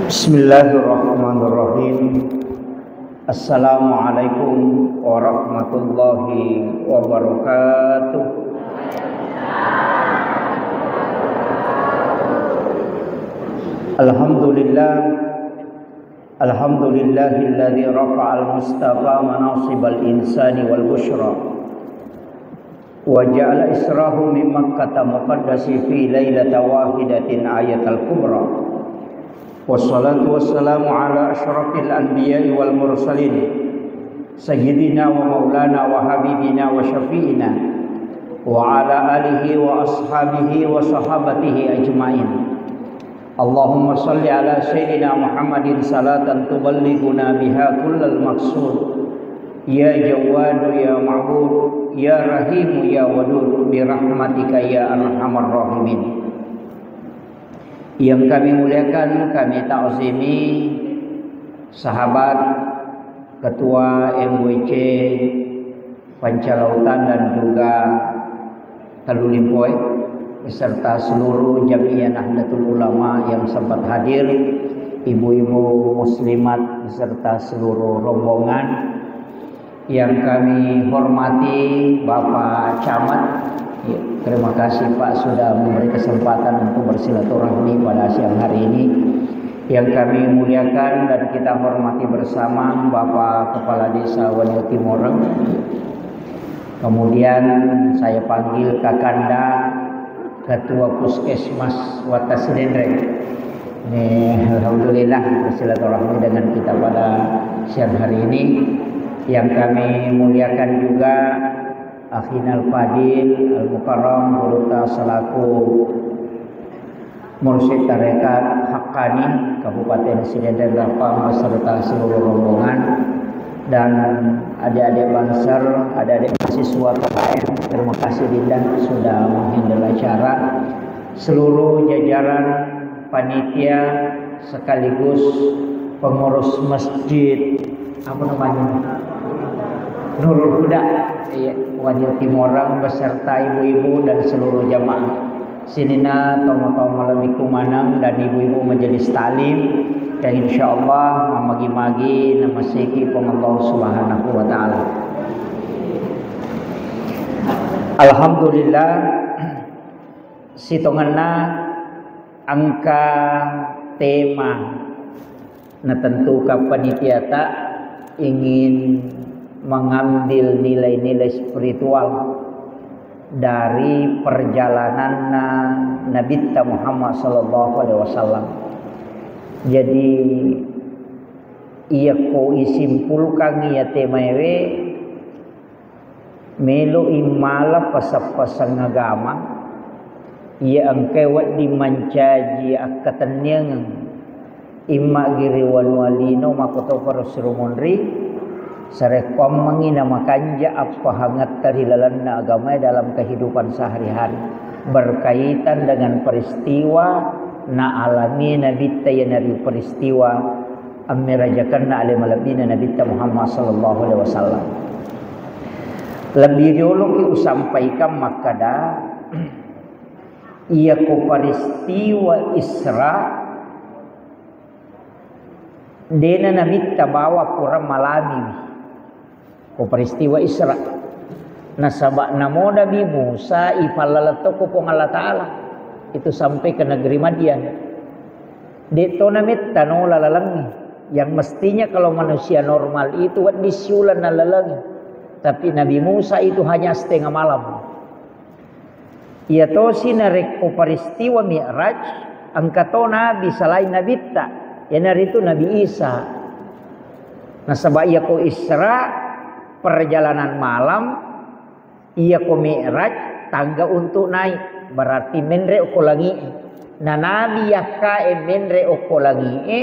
Bismillahirrahmanirrahim. Assalamualaikum warahmatullahi wabarakatuh. Alhamdulillahilladzi rafa'al mustafa manasibal insani wal busyra wa ja'ala israhu min makkata muqaddasi fi lailata wahidatin ayatal kubra. Wassalatu wassalamu ala asyrafil anbiya'i wal mursalin sayyidina wa maulana wa habibina wa syafi'ina wa ala alihi wa ashabihi wa sahabatihi ajma'in. Allahumma salli ala sayyidina Muhammadin salatan tuballighuna biha kullal maqsud. Ya Jawadu ya Ma'bud ya Rahimu ya Wadud bi rahmatika ya arhamar rahimin. Yang kami muliakan, kami ta'zimi sahabat Ketua MWC Pancalautan dan juga Talulimpoy beserta seluruh Jamiah Nahdlatul Ulama yang sempat hadir, ibu-ibu muslimat beserta seluruh rombongan yang kami hormati, Bapak Camat. Ya, terima kasih Pak sudah memberi kesempatan untuk bersilaturahmi pada siang hari ini. Yang kami muliakan dan kita hormati bersama Bapak Kepala Desa Wanyo Timoreng. Kemudian saya panggil Kakanda Ketua Puskesmas Watasinendreng. Alhamdulillah bersilaturahmi dengan kita pada siang hari ini. Yang kami muliakan juga Akhinal Fadil Al-Mukarram Buruta selaku Mursyid Tarekat Haqqani Kabupaten Sinendang Gapam beserta seluruh rombongan dan adik-adik Banser, adik-adik mahasiswa PKM. Terima kasih Dinda sudah menghandle acara. Seluruh jajaran panitia sekaligus pengurus masjid Nurul Huda Wanyo Timoreng beserta ibu-ibu dan seluruh jamaah sinina tomo-tomo lebih kumanang dan ibu-ibu majelis talim dan insyaallah mamagi-magi nama siki Allah Subhanahu wa taala. Alhamdulillah sitonganna angka tema na tentu ka panitia ta ingin mengambil nilai-nilai spiritual dari perjalanan Nabi Muhammad sallallahu alaihi wasallam. Jadi ia ko isimpulkan ia temawe melo imala pasap-pasang agama ia angkewat dimancaji akatannyang imma giriwan walino makoto parasurumonri sarekom menginamakannya apa hangat tarilalanna agama dalam kehidupan sehari-hari berkaitan dengan peristiwa na alami Nabi tayanari peristiwa amirajakanna alai malabina Nabi Muhammad sallallahu alaihi wasallam. Lebih dulu sampaikan makada ia ko peristiwa Isra dena Nabi bawa pura malami ko peristiwa Isra nasabak namo Nabi Musa ifalalato ko pong Allah Ta'ala itu sampai ke negeri Madian. Dito namit tano lalalangi yang mestinya kalau manusia normal itu disulan na lalangi, tapi Nabi Musa itu hanya setengah malam. Ia to sinarek ko peristiwa Mi'raj angkato Nabi selain Nabi ta yanar itu Nabi Isa. Nasabak ia ko Isra perjalanan malam, ia ko Mi'raj tangga untuk naik, berarti menre ko langi. Na Nabi yaka menre ko langi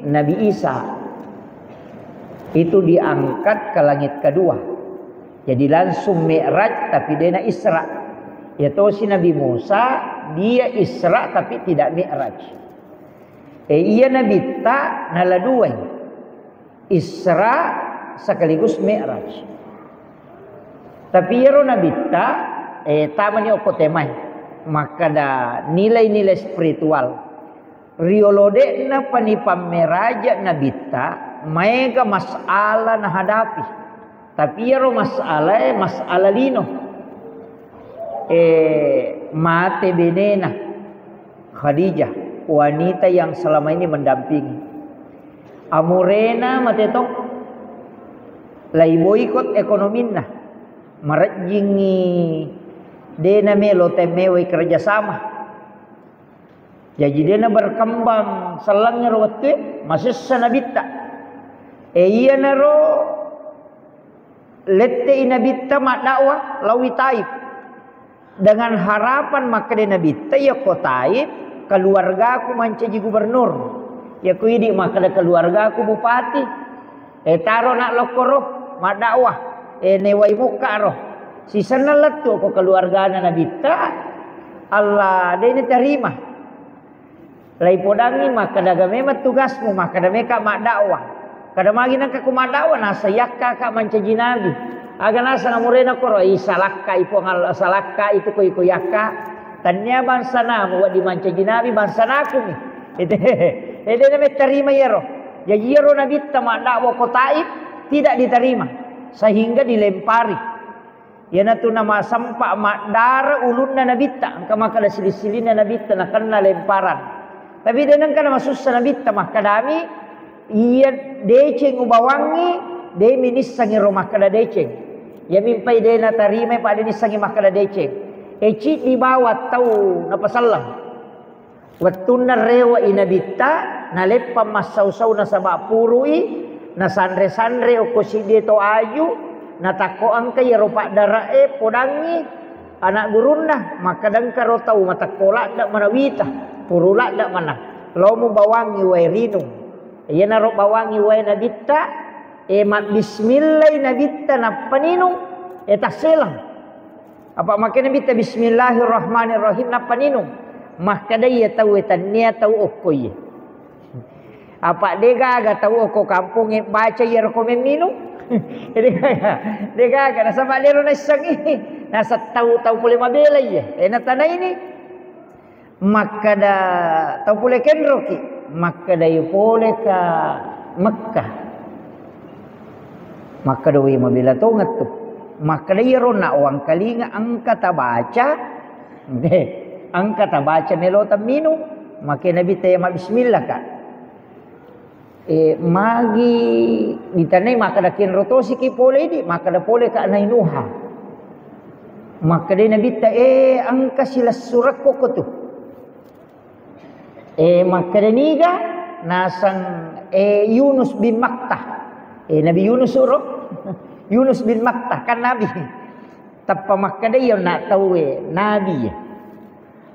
Nabi Isa itu diangkat ke langit kedua. Jadi langsung Mi'raj tapi dia Isra. Yaitu si Nabi Musa dia Isra tapi tidak Mi'raj. Iya Nabi ta nala dua Isra sekaligus Mi'raj. Tapi yero Nabi ta taman yo kotemai maka ada nilai-nilai spiritual riolode na panipameraja na bitta maega masalah na hadapi. Tapi yaro masalah lino. Mate benena Khadijah, wanita yang selama ini mendampingi. Amurena matetok lai boikot ekonominna. Marajingi dena melo temewe kerjasama. Jadi dena berkembang selangnya rawatwe masih sanabita. Iya naro lette inabita mak dakwah lawi taib. Dengan harapan maka dena bita ya ko taib keluarga aku menjadi gubernur. Ya ku idi maka da keluarga aku bupati. Taro nak lokoro mak dakwah. Newai muka roh. Si sanalat tu ko keluarga na bita. Allah dena terima. Lai podangi maka daga memang tugasmu maka da meka mak dakwah. Kada magi nang ka kumadakwa nasa yakka ka menjadi nabi. Aga nasa ngamurena koro salakka ipo ngal salakka itu ko iko yakka. Tanya bangsa namu wa di menjadi nabi bangsa naku ni. Ede na terima yero. Jadi yero nabi mak dakwah ko taib tidak diterima sehingga dilempari. Yana tu nama sampa mak dara ulunna nabi ta angka maka da silsilina nabi ta na kena lemparan. Tapi denang kana masusah nabi ta maka dami iya deceng ubawangi de minis sangi rumah kada deceng. Ya mimpai de na tarima pa de sangi makada deceng. Eci di bawah tau na pasallam. Wattuna rewa inabita na leppa masau-sau na sabapurui na sandre-sandre o koside to aju na takoan kay ropa darae podangi anak gurunna makadang karo tau matakola dak manawita purula dak mana lomo bawangi wae rinung. Iya na ro bawangi wae nabita mat bismillah nabitta na paninong taselang. Apa makin nabita bismillahirrahmanirrahim na paninong. Maka dia tahu tania tahu okoy. Apa dega aga tahu oko kampung baca ya rekomen minum. Dega aga nasa balero na sangi. Nasa tahu pule mabela ya. Na tanah ini. Maka da tahu pule kenroki. Maka da pole ka Mekkah. Maka dawi mabila tongat tu. Maka layro na orang kalinga angkata baca. Angkata baca melota minum. Maka nabi tayo bismillah ka. Magi ditanay maka da kinrotosi ki pole di. Maka da pole ka anaynuha. Maka da nabi tayo angka sila surat ko tu. Maka da niga nasang Yunus bin Maktah. Nabi Yunus urok. Yunus bin Maktah kan Nabi. Tapi maka dia nak tahu Nabi.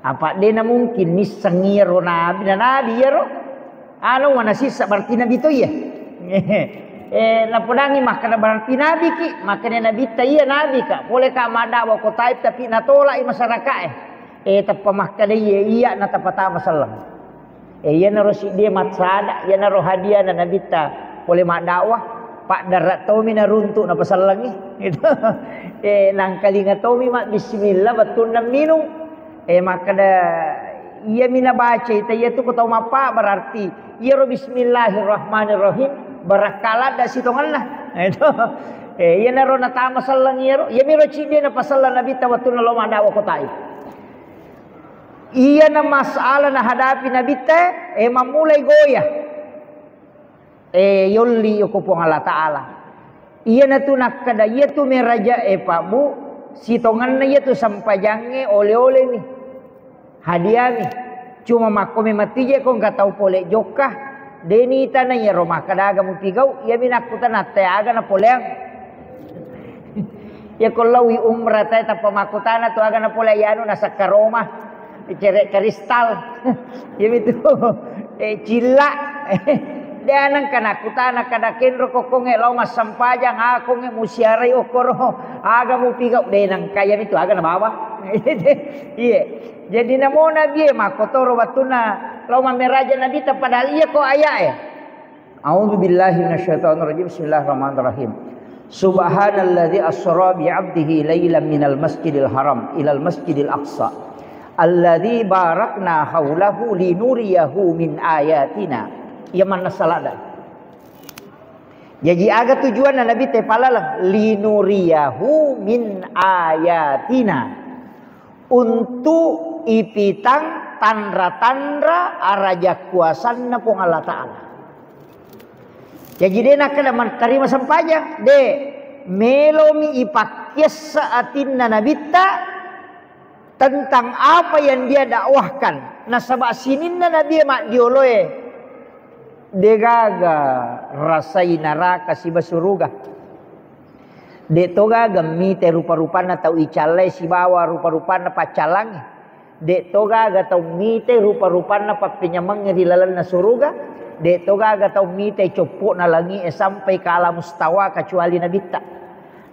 Apa dia na mungkin nisangiro Nabi na Nabi ya ro. Ano wana sisa berarti Nabi tu ya. Napodangi maka na berarti Nabi ki. Maka dia Nabi ta iya Nabi ka. Boleh ka madawa ko taib tapi natolak masyarakat tapi maka dia iya na tapata masalah. Iya na ro si dia matsada. Iya na ro hadiah na Nabi ta. Boleh mak dakwah. Pak darat Tommy na runtuk na pasal lagi. Itu. Nang kalinga Tommy mak bismillah betul na minum. Maka da iya mina baca itu iya tu ko tahu apa berarti iya ro bismillahirrahmanirrahim barakalat da sitongan lah. Itu. Iya na ro na tama sallang iya ro. Iya miro cide na pasal Nabi tawatul na lo madawa ko tayo. Iya na masalah na hadapi Nabi ta mamulai goyah. Yolli yuko Allah Ta'ala. Iya na tu nak kada iya tu meraja Pak Bu sitongan na iya tu sampajange ole-ole ni hadiah ni cuma makome matije ko enggak tahu pole jokah deni tanah ya rumah kada aga mupigau iya minakutan ate aga na poleang ya kalau umrah ta pamakutan tu aga na pole yano nasa karoma cerek kristal ya itu cila dia nang kanakutan kadakin ro kokonge law mas sampajang ako nge musiaray okoro aga mo pigaw de nang kaya itu aga na bawa iya jadi namo nabi makotoro watuna law mameraja nabi ta padahal iya ko aya A'udzu billahi minasyaitonir rajim. Bismillahirrahmanirrahim. Subhanalladzi asra bi 'abdihi lailan minal masjidil haram ilal masjidil aqsa alladzi barakna haulahu linuriyahu min ayatina. Ia mana salah dah. Jadi aga tujuan Nabi teh palalang linuriyahu min ayatina, untuk ipitang tandra-tandra araja kuasanna pung Allah Ta'ala. Jadi dia nak kena menerima sampajang de melomi ipakyes saatinna nabita tentang apa yang dia dakwahkan. Nah sabak sininna Nabi mak dioloe degaga rasai neraka si basuruga. De toga gemi te rupa-rupana tau icalai si bawa rupa-rupana pacalangi. De toga ga tau mite rupa-rupana pa penyamang di lalan na suruga. De toga ga tau mite copok na langi sampai ke alam mustawa kecuali nabita.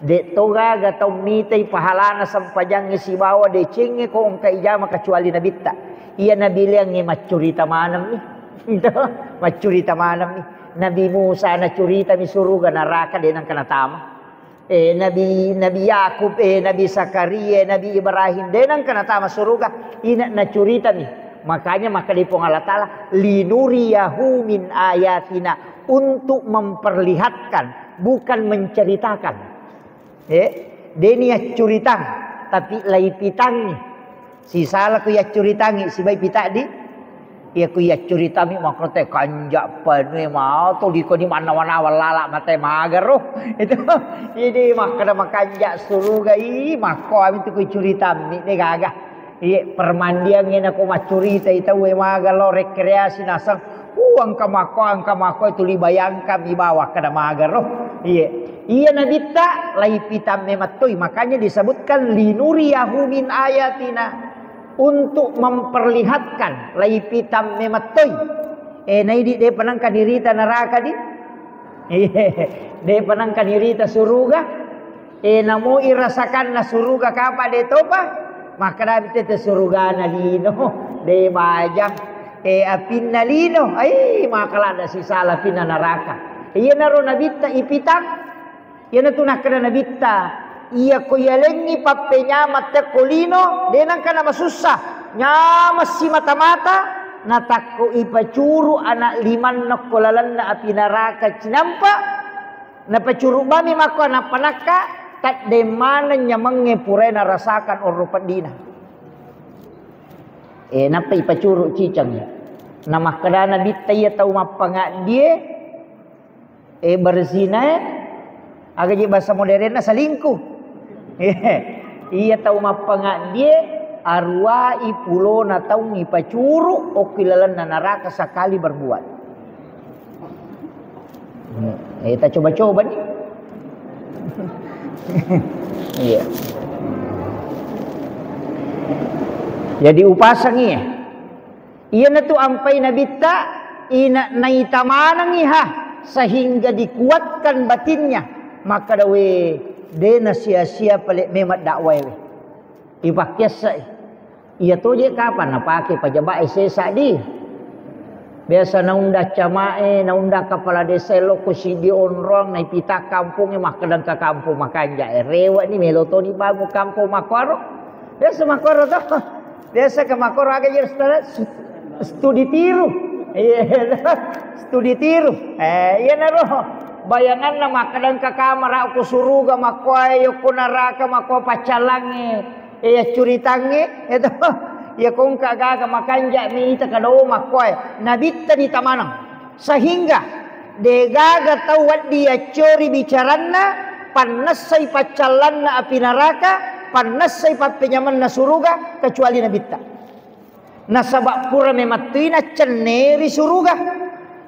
De toga ga tau mite pahalana sampajang si bawa de cenge ko ong kaijama kecuali nabita. Iya nabi yang macurita manam ni. Macurita manam ni. Nabi Musa na curita mi suruga neraka denang kana tama. Nabi Yakub, Nabi Zakaria, Nabi Ibrahim denang kana tama suruga. Ina na curita mi. Makanya maka di Allah Ta'ala linuriyahu min ayatina, untuk memperlihatkan bukan menceritakan. Deni ya curitang tapi lai pitangi. Si salah ku ya curitangi si baik pitak di. Ya ku ya curita mi makrote kanjak panwe mau to di ko di mana-mana walala mate magaro. Itu ini mah kada makanjak suruga i mako ami tu ku curita mi de gagah. Iya permandian ngena ko macurita ita we magalo rekreasi nasang angka mako itu libayangka di bawah kada magaro. Iya nabita lai pitam mematoi, makanya disebutkan linuriyahu min ayatina, untuk memperlihatkan lai pitam mematoi. Nai di panangkan dirita neraka di. De panangkan dirita suruga. Namo irasakan na suruga kapa de topa. Maka nabi te suruga na lino de majang apin na lino ay makala da si sala pina neraka. Iya naro nabita ipitang. Iya na tunah kana nabita. Iya ko yalengi papenyamat te kolino denang kana masusah. Nyamas si mata-mata natakko ipacuru anak liman nakolalan na api neraka cinampa. Napacuru bami mako anak panaka kat de mana nyamenge purena rasakan orupan dina. Napa ipacuru cicang ya. Nama kadana bitaya tau mapanga dia berzina aga je bahasa modernna selingkuh. Iya tau mapanga dia arwah ipulo na tau ngipacuru okilalan na neraka sekali berbuat. Kita coba-coba nih. Iya. Jadi upasang iya. Iya na tu ampai nabita ina naitamanang iha sehingga dikuatkan batinnya. Maka dawe dena sia-sia pelik memat dakwah we. Ipakyasa. Iya tu je kapan napake pajabai sesa di. Biasa naunda camae, naunda kepala desa loko si di onrong nai pita kampung mah kadang ke kampung makanja rewa ni meloto ni bagu kampung makoro. Biasa makoro tu. Biasa ke makoro aga je studi tiru. Studi tiru. Iya naro. Bayangan nama kadang ke kamar aku suruga makoy yo kunaraka mako pacalange. Curitange itu. Ya kung kagaga makanja mi ita kadao makoy nabita di tamanang sehingga degaga tawad dia curi bicaranna panasai pacalanna api neraka panasai papenyamanna suruga kecuali nabita nasabak pura mematuina ceneri suruga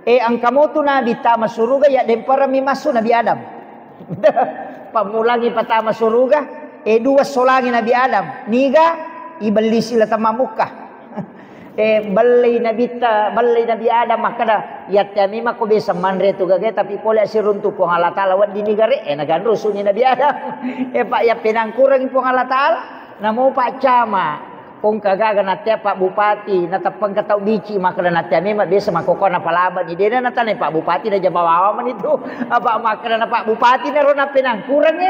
angkamotu nabita masuruga ya dempara mi masu Nabi Adam pamulangi patama suruga dua solangi Nabi Adam niga ibali sila tamamuka balay Nabi Adam makada yatya mima ko bisa manre tu gage tapi pole si runtu po Allah Taala wan dinigare nagan rusunya Nabi Adam pak ya pinangkurang po Allah Taala namo pak cama kung kagaga natya pak bupati natapang katau bici makada natya mima bisa makokona palaban ide na natane pak bupati na jabawa man itu apa makada na pak bupati na ron na pinangkurang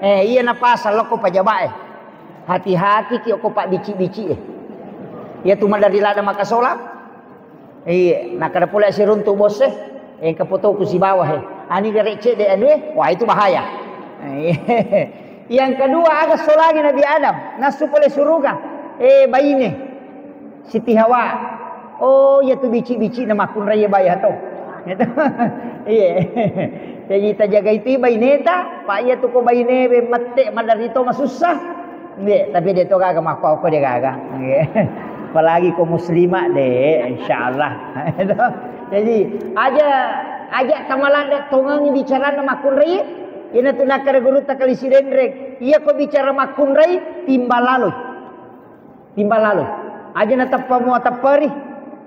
iya na pasal loko pajabae. Hati-hati ki ko pak bici-bici Ya tu dari lada maka solat. Iya, nak kada pula si runtuh bos kepoto ku si bawah Ani gerece de anu wah itu bahaya. Yang kedua agak solagi Nabi Adam, nasu oleh surga. Bayi ni Siti Hawa. Oh, ya tu bici-bici nama kun raya bayi tu. Iya. Jadi kita jaga itu bayi neta, pak ya tu ko bayi ne mate madarito masusah. Nggih, tapi dia tu kagak makau ko dia kagak. Apalagi ko muslimah deh, insyaallah. Jadi aja tamalanda tongang bicara nama kun raya. Ina tu nak kada guru tak kali sirendrek. Iya ko bicara makun rai timbal lalu. Aja na tappa mo tapari.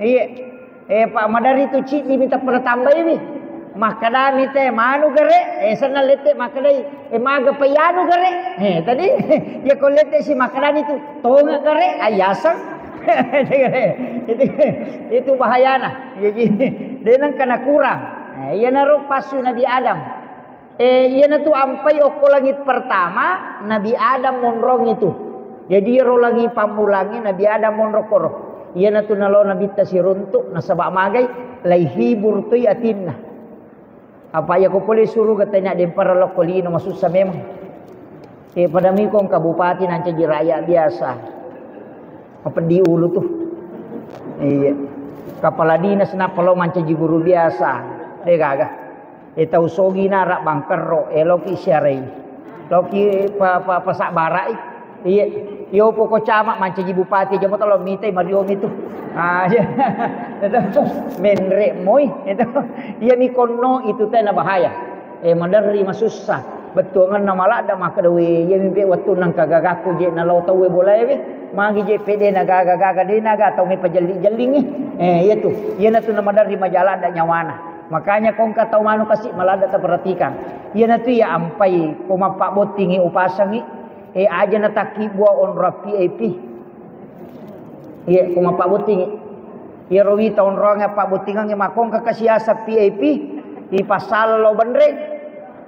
Iya. Pak Madari tu cik diminta pada tambah ini. Makadami teh manu gere. Sana lete makadai. Maga payanu gere. Tadi ya ko lete si makadani tu tonga gere ayasan. Itu bahayana. Jadi denang kana kurang. Iya naruh pasu Nabi Adam. Iya na tu ampai oko langit pertama Nabi Adam monrong itu. Jadi ro lagi pamulangi Nabi Adam monrokoro. Iya na tu nalo Nabi tasiruntuk nasabak magai laihi burtui atinna. Apa ya ko boleh suruh katanya dempar lokolino masusah memang. Pada mikong kabupaten anca jiraya biasa. Apa di ulu tuh. Iya. Kepala dinas na palo manca guru biasa. Kagak. Tahu sogi narak bangker eloki syarei. Loki pasak barai. Iya. Yo poko camak manca bupati jamo tolo mitai mariom itu. Ya. Itu menre moy itu. Iya mi kono itu teh na bahaya. Madari masusah. Betul ngan nama lada maka dewe. Ya mimpi waktu nang kagagaku je na lau tawe boleh we. Magi je pede na gaga de naga tau mi pajeli-jeling iya tu. Iya na tu na madari majalah ada nyawana. Makanya kong katau manu kasih malada terperhatikan. Iya na tu ya ampai koma pak botingi upasangi. Aja na taki buah on rapi epi. Iya koma pak botingi. Iya rowi tahun ronga pak botingang makong kakasiasa PAP. Di pasal lo bendrek.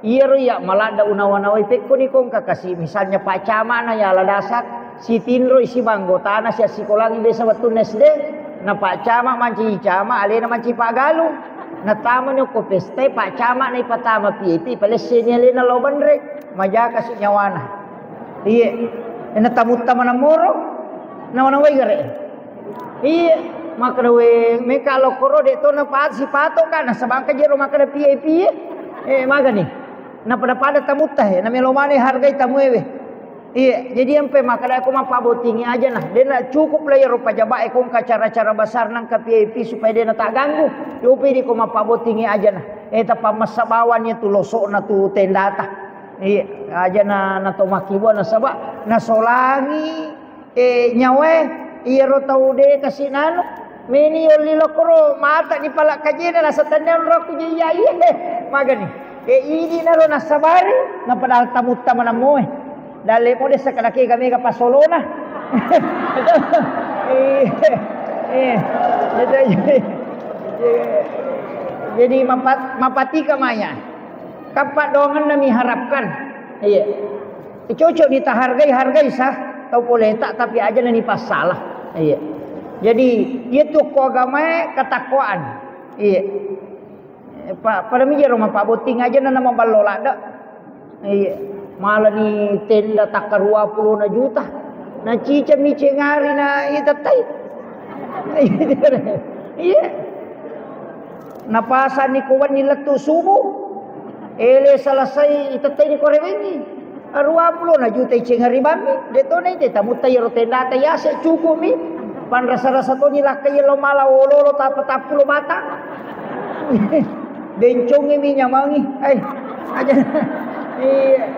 Iya ro ya malada unawana wai pekko ni kong kakasi. Misalnya pak cama na ya ladasak. Si tinro isi banggotana si asikolangi desa watu nesde. Na pak cama manci cama alena manci pak galu. Natama nyo ko peste pak cama na ipatama PAP. Palesnya alena lo bendrek. Majaka si nyawana. Iya. Ena tamu-tamu na moro. Na wai gare. Iya. Maka we me kalau koro de to na paat si pato kan na sabangka jero maka na PAP maga ni. Na pada tamutah na melomane hargai tamu ewe. Iya, jadi ampe maka da ko mapabotingi aja nah. Dia nak cukup lah ya rupa jabae ko cara-cara besar nang ka PAP supaya dia tak ganggu. Yope di ko mapabotingi aja nah. Tapa masabawan tu losok na tu tenda ta. Iya, aja na to makibo na sabak na solangi nyawe iya ro tau de kasi nano. Meni yoli lokoro mata ni pala kajena na satandang roku je iya magani. Ini na ro na sabari na padahal tamut-tama na mo Dale mo sa kanaki kami ka pasolona. Jadi mapati kamaya. Kapak dongan nami harapkan. Iya. Cocok ditahargai sah. Tau boleh tak tapi aja nani pasalah. Iya. Jadi itu ko agama ketakwaan. Iya. Pada mi jero mapa boting aja na nama balola dak. Iya. Malah ni tenda takar 20 juta. Na cica mi cengari na itatai. Iya. Napasan ni kuwan ni letu subuh. Ele selesai itatai ni korewengi. 20 juta cengari bami. Deto na ite tamu tayo tenda taya se cukup mi. Pan rasa-rasa to ni lakay lo mala ololo tapulo mata. Bencong mi nyamangi. Ay. Aja. Iya.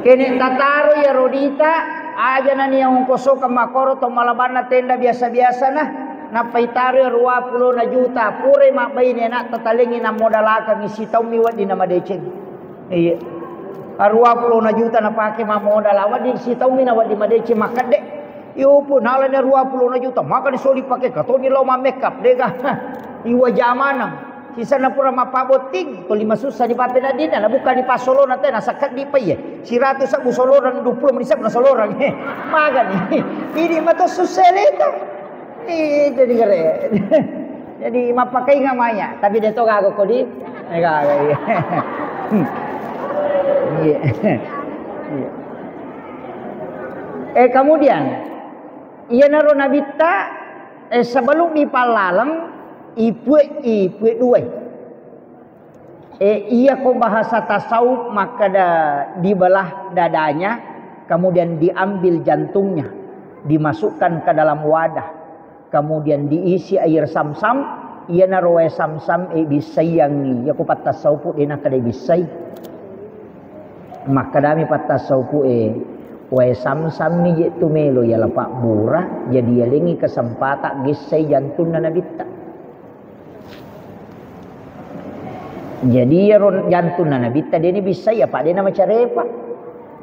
Kene tataro ya rodita aja nani yang koso ka makoro to malabana tenda biasa-biasa nah napaitaro 20 juta pure mabay ni na tatalingi na modalaka ni sitaw miwat di na madeceng. Iya. 20 juta na pake modal awat di sitaw mi na wad di madeceng makade. Yo pun hala ni 20 juta maka disoli pake kato ni lo makeup dega. Iwa jamanang. sisa na pura mapaboting to 5 susah di pape na din na bukan di pasolo na tayo nasakat di pa si ratu sa busoloran 20 menisa na solorang maga ni ini mato suselita jadi kare jadi mapakai ngamaya tapi deto gago ko di gago kemudian ia naro nabita sebelum dipalalang ipue dua. Ia ko bahasa tasawuf maka dibelah dadanya, kemudian diambil jantungnya, dimasukkan ke dalam wadah, kemudian diisi air samsam. Ia naroe samsam bisayangi. Ya ko patasawuf ina kada bisay. Maka dami patasawuf wae samsam ni je tumelo ya lapak murah jadi yalingi kesempatan gisay jantun na nabita. Jadi jantun na nabita dia ni bisa ya pak dia nama carepa.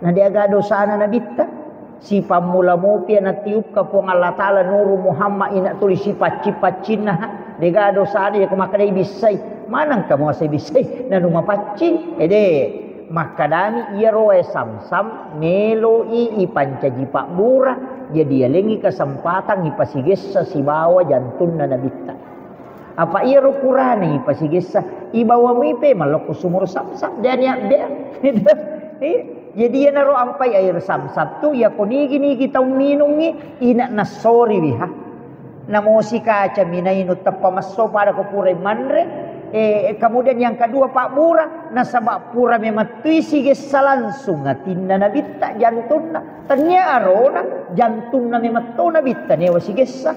Nah dia agak dosa na nabita. Si pamula mopi na tiup ka pong Allah Taala nuru Muhammad ina tulis si paci nah dia agak dosa dia kumakadai bisa. Manang kamu asai bisa na rumah paci maka dami ia roe samsam meloi ipancaji pak murah jadi yalingi kesempatan ipasigesa si bawa jantun na nabita. Apa ia rukurani pasigesa ibawa mipe maloko sumur samsam dia jadi ia naro ampai air samsam tu ya konigi kita minungi ina nasori biha namosi kaca minainu tapamaso pada kopure manre. Kemudian yang kedua pak murah nasabak pura memang tuisi gesa langsung ngatinna nabita jantuna tanya arona jantuna memang to nabita ne wasi gesa.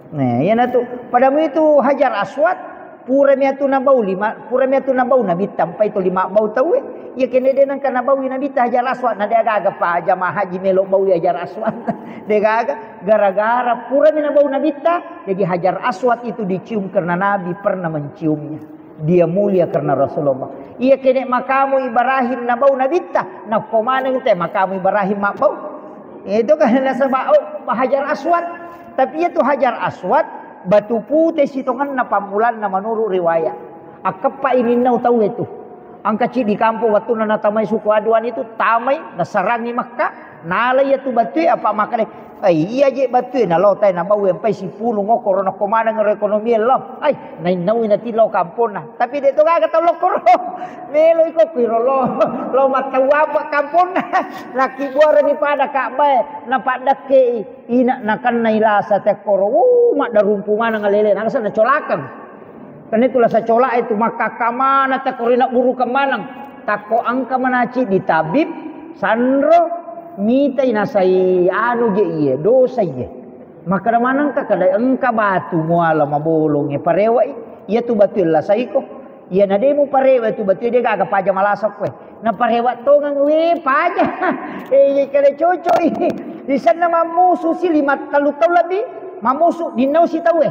Nah ya natu padamu itu hajar aswad pura miatu nabau nabita sampai itu 5 bau tahu ya kene denan kana bau nabita hajar aswad na dia gaga pa jamaah haji melok bau hajar aswad dia gaga gara-gara pura minabau nabita jadi hajar aswad itu dicium karena nabi pernah menciumnya. Dia mulia karena Rasulullah. Ia kene makamu Ibrahim nabau nabita. Nah komana kita makamu Ibrahim mabau. Itu kan nasabau hajar aswad. Tapi itu hajar aswad batu putih sitongan na pamulan na menurut riwayat. Akepa ini nau tahu itu. Angka di kampung waktu na tamai suku aduan itu tamai nasarangi Makkah. Nalai itu batu apa makane iya je batu na lo tay na bau sampai 10 ngokor na komana ng ekonomi lo ay nainaw na ti lo kampon na tapi dito ka kata lo koro melo iko piro lo matawa pa kampon na laki buara ni pada Ka'bah na padak ke ina nakan nailasa te koro mak darumpu mana ngalele na sa colakan kan itulah sa cola itu maka kamana te korina buru kemanang tako angka manaci di tabib sandro mita inasai anu je iye dosa iye maka manang ka kada engka batu muala mabolong parewa iya tu batu la saiko iya na demo parewa tu batu dia ga paja malasak we na parewa to ngang we paja kada coco di sana mamusu si 5 talu lebih mamusu dinau si tawe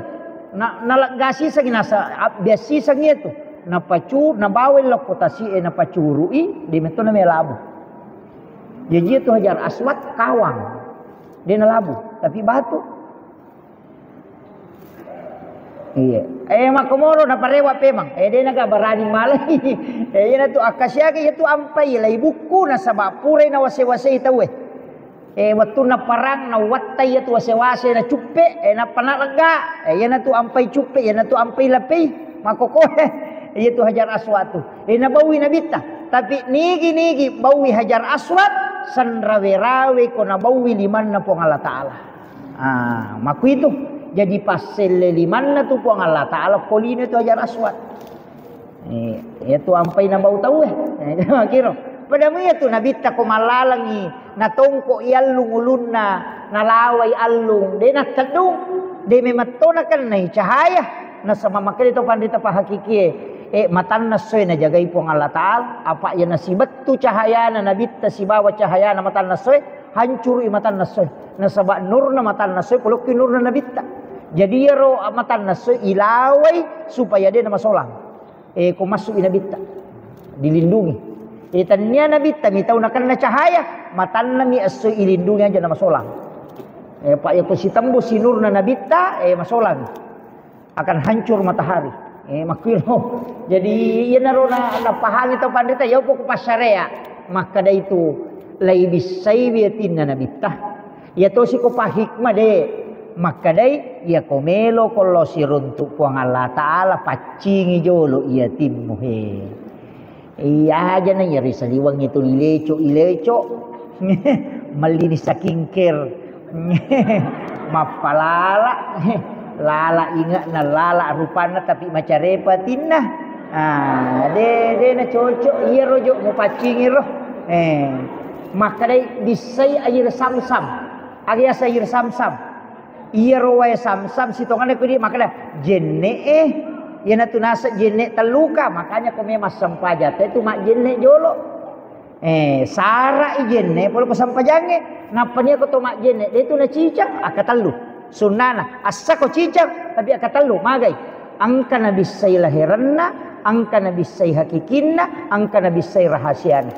na nalagasi sa ginasa biasi sa ngieto na pacu na bawel lokotasi na pacurui di meto na melabu. Jadi itu hajar aswad kawang. Dia nalabu. Tapi batu. Iya. Makomoro na parewa pemang. Dia naga berani malay. Iya tu akasya ke itu ampai lai buku na sabak pure na wase-wase itawe. Waktu na parang na watay itu wase-wase na cupe. Na panalaga. Iya na tu ampai cupe. Iya na tu ampai lapay. Makokohe. Iya tu hajar aswad tu. Na bawi na bita. Tapi nigi bawi hajar aswad. San rawe-rawe ko na bawi liman na po ng Allah Ta'ala. Maku itu. Jadi pasel liman na to po ng Allah Ta'ala. Kolino ito hajar aswad. Ito ampay na bau tahu Makiro. Padamu ito nabita ko malalangi. Natongko ialung ulun na. Nalaway alung. Di natadong. Di may matonakan na cahaya. Nasa mamakil ito pandita pa hakiki matan nasoy na jagay po ang Allah Ta'ala apa yan nasibat tu cahaya na nabita si bawa cahaya na matan nasoy hancur matan nasoy nasaba nur na matan nasoy pulok nur na nabita jadi yaro matan nasoy ilaway supaya dia na masolang kung masuk inabita dilindungi tanya nabita mitaw na kan na cahaya matan na mi asoy ilindungi aja na masolang pak ya si tambo si nur na nabita masolang akan hancur matahari. Makiro. Jadi ia naro na pahang itu pandita ya po pas syariah. Maka da itu lai bisai biatin na nabitah. Ya to si ko pa hikmah de. Maka dai ia komelo kollo siruntuk puang Allah Ta'ala pacingi jolo ia timmu he. Iya aja na yari saliwang itu ileco. Malinis sa kingkir. Mapalala. Lala ingat na lala rupana tapi maca repatin nah. De na cocok iya rojo mo pacingi roh. Maka dai bisai air samsam. Agya sa air samsam. Iya rawai samsam sitongan ko di makanya jenne ya natu nasa jenne teluka makanya ko memang sampajat itu mak jenne jolo sara jenne polo pasampajange napanya ko to mak jenne itu na cicak akatalu sunnana asa ko cicak tapi akatalu magai angka nabi sai lahiranna angka nabi sai hakikinna angka nabi sai rahasiana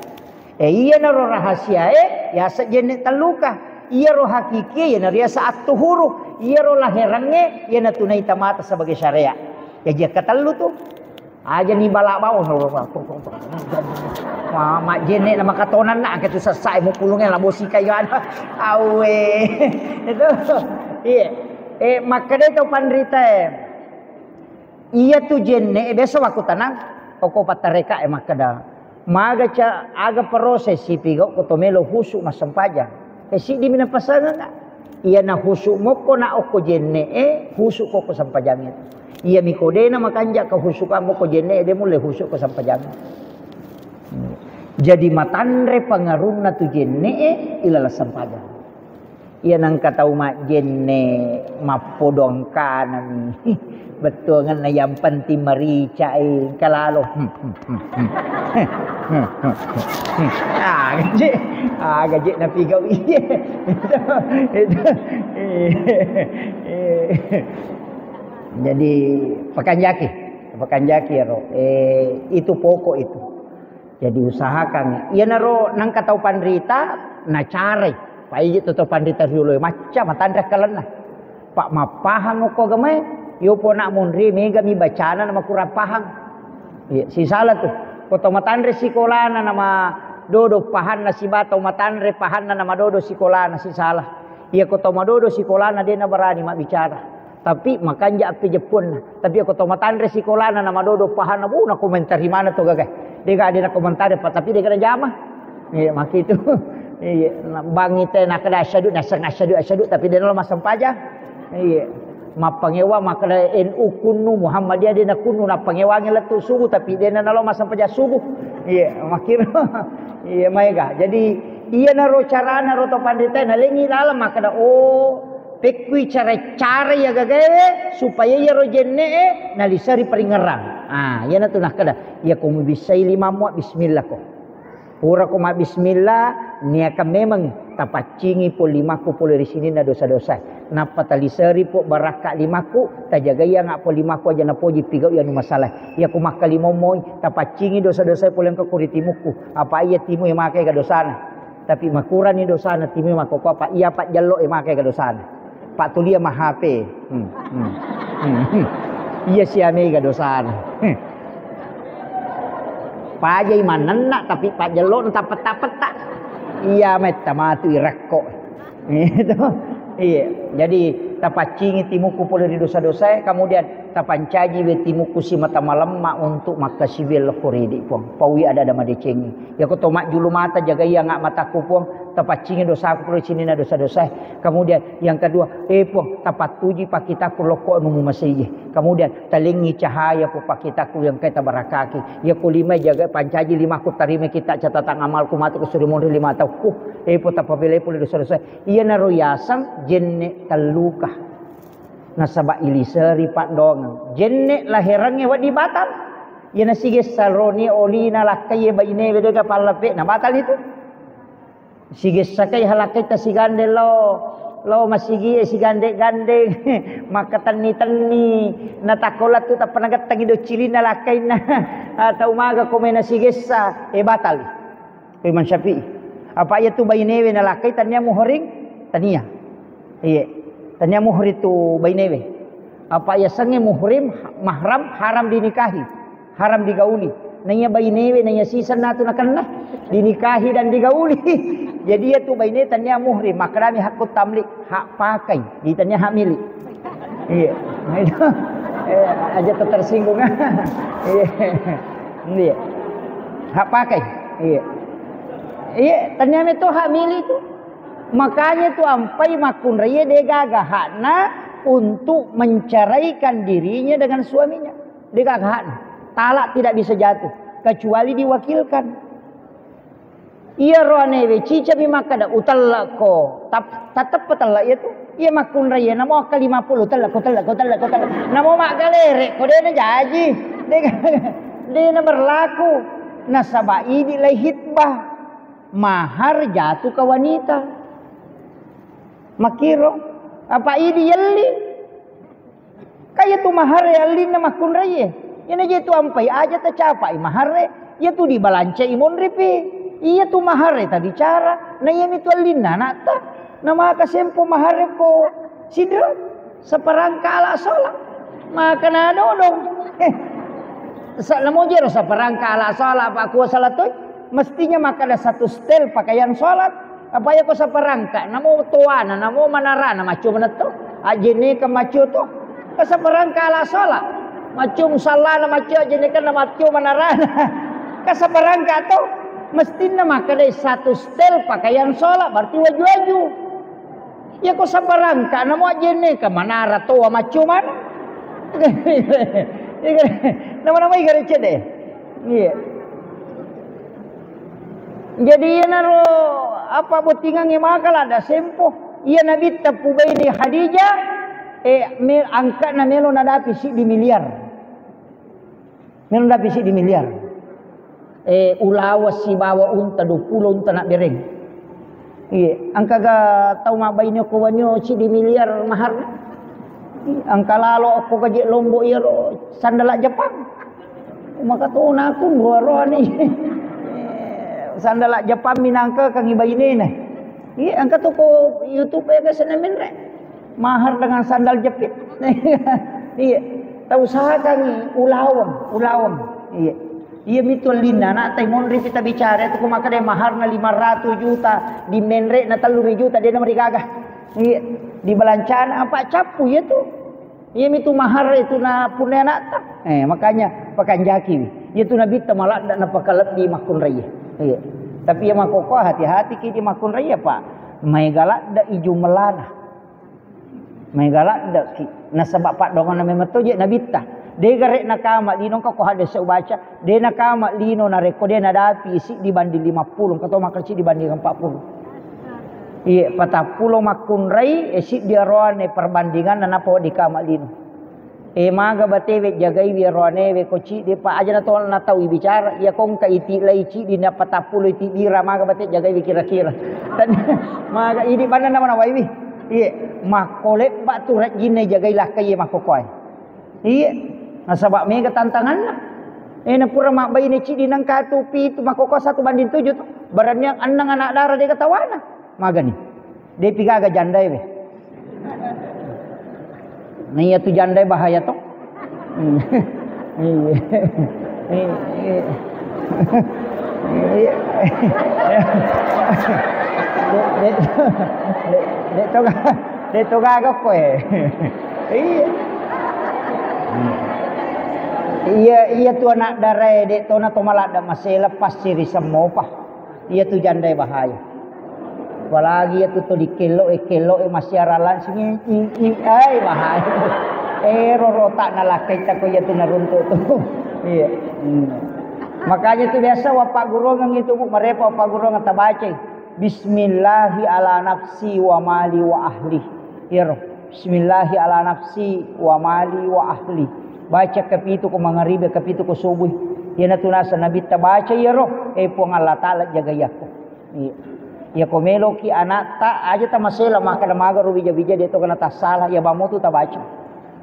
iya na rahasia ya sa jenne teluka iya roh hakiki ya naria saat tuhuru iya roh lahirannya ya na tunai tamata sebagai syariat ya dia katalu tuh aja ni balak bawah mak jene nama katonan nak ketu selesai mu pulungnya lah bosika yo ada awe itu iya maka dia tu pandrita iya tu jene besok aku tanang pokok patareka maka dah maga ca aga proses si pigo kotomelo husu masampaja si di mina pasangan na iya na husuk mo ko na o ko jenne husuk ko sampajangit iya mi kode na makanja ka husukan mo ko jenne de mulai husuk ko sampajangit jadi matanre pangarum na tu jenne ilala sampajang iya nang katau mak jenne mapodong kanan betul ngan na yang penting marica kalalo gaji na pigaw iya jadi pakanjaki ya ro itu pokok itu jadi usahakan iya naro nang katau pandrita na care pai itu pandrita dulu macam matandra kalena pak mapahang ko gamay yo po nak munri mega mi bacana nama kurang pahang iya si salah tuh koto matandre sikolana nama dodo pahan na si bata matandre pahan na nama dodo sikolana si salah iya koto madodo sikolana dia na berani mak bicara tapi makanja api Jepun tapi koto matandre sikolana nama dodo pahan na na komentar mana tuh gagah dia gak ada komentar tapi dia kena jamah iya mak itu iya bang ite nak kada asyadu tapi dia lemah sampaja iya mapangewa makna NU kunu Muhammadiyah dia nak kunu nak pangewangi letu subuh tapi dia nak lo masam paja subuh iya makir iya maiga jadi iya naro cara naro to pandita na lengi dalam makna pekui cara ya gagae supaya ya rojenne na lisari peringerang iya na tu nak kada ya kumu bisai lima mu bismillah ko pura ko ma bismillah niaka memang tapacingi po limaku po dari sini na dosa-dosa napa talisari po baraka limaku tajagaya nga po limaku aja na po jipigaw yan masalah ya kumaka limomoy tapacingi dosa-dosa po lang kakuritimuku apa iya timu yang makai ka dosana tapi makuran ni dosana timu yang makoko apa iya pak jalo yang makai ka dosana pak tulia mahape iya siame ka dosana pajay manana tapi pak jalo entah peta-peta iya meta matu irakko itu iya jadi tapacingi timuku pula di dosa-dosa kemudian tapancaji we timuku si mata malam mak untuk maka sibil khuridi puang pawi ada madecengi ya ko tomak julu mata jaga iya ngak mataku puang tapacingi dosa aku pula sini na dosa-dosa kemudian yang kedua puang tapatuji pakitaku loko numu masih kemudian talingi cahaya pu pakitaku yang kita barakaki ya kulima jaga pancaji lima ku tarime kita catatan amalku matu kusuri monri lima tauku po tapabele pula dosa-dosa iya naro yasam jenne taluka nasaba ilisari pak dong jenne lahirannya wadi batal ya nasige salroni olina lakai baine bedega palape na batal itu sige sakai halakai ta sigande lo masigi sigande gande maka tani natakolat tu tak panagat tagido cilina lakai na atau umaga komena sige sa batal Imam Syafi'i apa ya tu baine na lakai tanya muhring tania iya tanya muhri tu bainewe Apa ya sange muhrim mahram haram dinikahi, haram digauli. Nanya bayi newe nanya sisa natu nakanlah dinikahi dan digauli. Jadi ya tu bayi newe tanya muhrim, makrami hakut tamlik, hak pakai, ditanya hak milik. Iya. Itu aja tersinggung. Iya. Iya. Hak pakai. Iya. Iya, tanya itu hak milik tu. Makanya tu ampai makun raya dia gagah hakna untuk menceraikan dirinya dengan suaminya. Dia gagah hakna. Talak tidak bisa jatuh kecuali diwakilkan. Ia roane we cica bi makada utalla ko tatap talak itu. Ia makun raya namo kali 50 talak ko. Namo mak galere ko dia jaji. Dia berlaku nasaba ini lai hitbah. Mahar jatuh ke wanita. Makiro apa ini yelli kaya tu mahar yelli na makun raya ini je tu ampai aja tercapai mahar ya tu dibalance imun ripi iya tu mahar tadi cara na yemi tu lina nata nama kasempo mahar ko sidra seperangka ala solat maka na dong sa namo jero seperangka ala solat apa ku salat tu mestinya maka ada satu stel pakaian solat. Apa ya ko sa perangka namo tuana namo manarana macu meneto ajene ke macu to ka sa perangka ala sola macum salah na macu ajene kan na macu manarana ka sa perangka to mestina maka dai satu stel pakaian sola berarti waju-waju ya ko sa perangka namo ajene ke manara to macu mana nama-nama igare cede iya. Jadi ia naro apa botingan yang makal ada sempo. Ia nabi tapu baini Khadijah angkat na melo nadapi si di miliar. Melo nadapi si di miliar. Ulawas si bawa unta 20 unta nak bereng. Iya, angka ga tau ma baini ko wanyo si di miliar mahar. Angka lalo ko gaje lombo iro sandala Jepang. Maka tu nak aku roh ni. Sandala Jepang minangka kang iba ini nih. Iya, angkat tu ko YouTube ya ke senamin re. Mahar dengan sandal jepit. Iya, tahu usaha kang ulawam. Iya. Iya mitul lina nak taimon ri kita bicara tu ko maka dia mahar na 500 juta, di menre na 3 juta dia na merigagah. Iya, di balancana apa capu ya tu. Iya mitu mahar itu na punya nak tak. Makanya pakanjaki. Itu nabi tamalak dak na pakalat di makun raya. Iya. Tapi yang makoko hati-hati ki makun raya pak. Mai galak dak iju melana. Mai galak dak ki. Nasabak pak dongan na memeto je nabi ta. De garek nakama lino ko hade seu baca. De nakama lino na rekode na dapi isi dibanding 50 kato makerci dibanding 40. Iya, 40 makun rai isi dia roane perbandingan na po di kama lino. Maga batewe jagai wi roane we koci de pa aja na to na tahu bicara ya kong ka iti lai ci di na 40 iti dira maga bate jagai wi kira-kira. Dan maga ini mana nama na wi. Iya, makolek ba tu rek gine jagai lah kay makokoi. Iya, nasabak mega tantangan lah. Na pura mak bayi ni ci di nang katupi tu makoko 1 banding 7 tu. Barannya annang anak darah dia katawana. Maga ni. Dia pigaga jandai we. Nah iya tu jandai bahaya toh. Dek tu gagak kowe. Iya tu anak darai dek tu na to malak dak masih lepas siri semua pah. Iya tu jandai bahaya. Apalagi ya tu dikelok masih aralan sini ai bahaya. Rorotak na lakai ta ko ya tu naruntuk tu. Iya. Makanya tu biasa wapak guru ngang itu bu marepa wapak guru ngang tabace. Bismillahi ala nafsi wa mali wa ahli. Ya Bismillahi ala nafsi wa mali wa ahli. Baca kapitu ko mangaribe kapitu ko subuh. Ya tunasa nabi tabace ya roh pong Allah taala jaga yako. Iya. Ya komelo ki anak tak aja ta masela maka maga rubi bija dia tu kena tak salah ya bamu tu tak baca.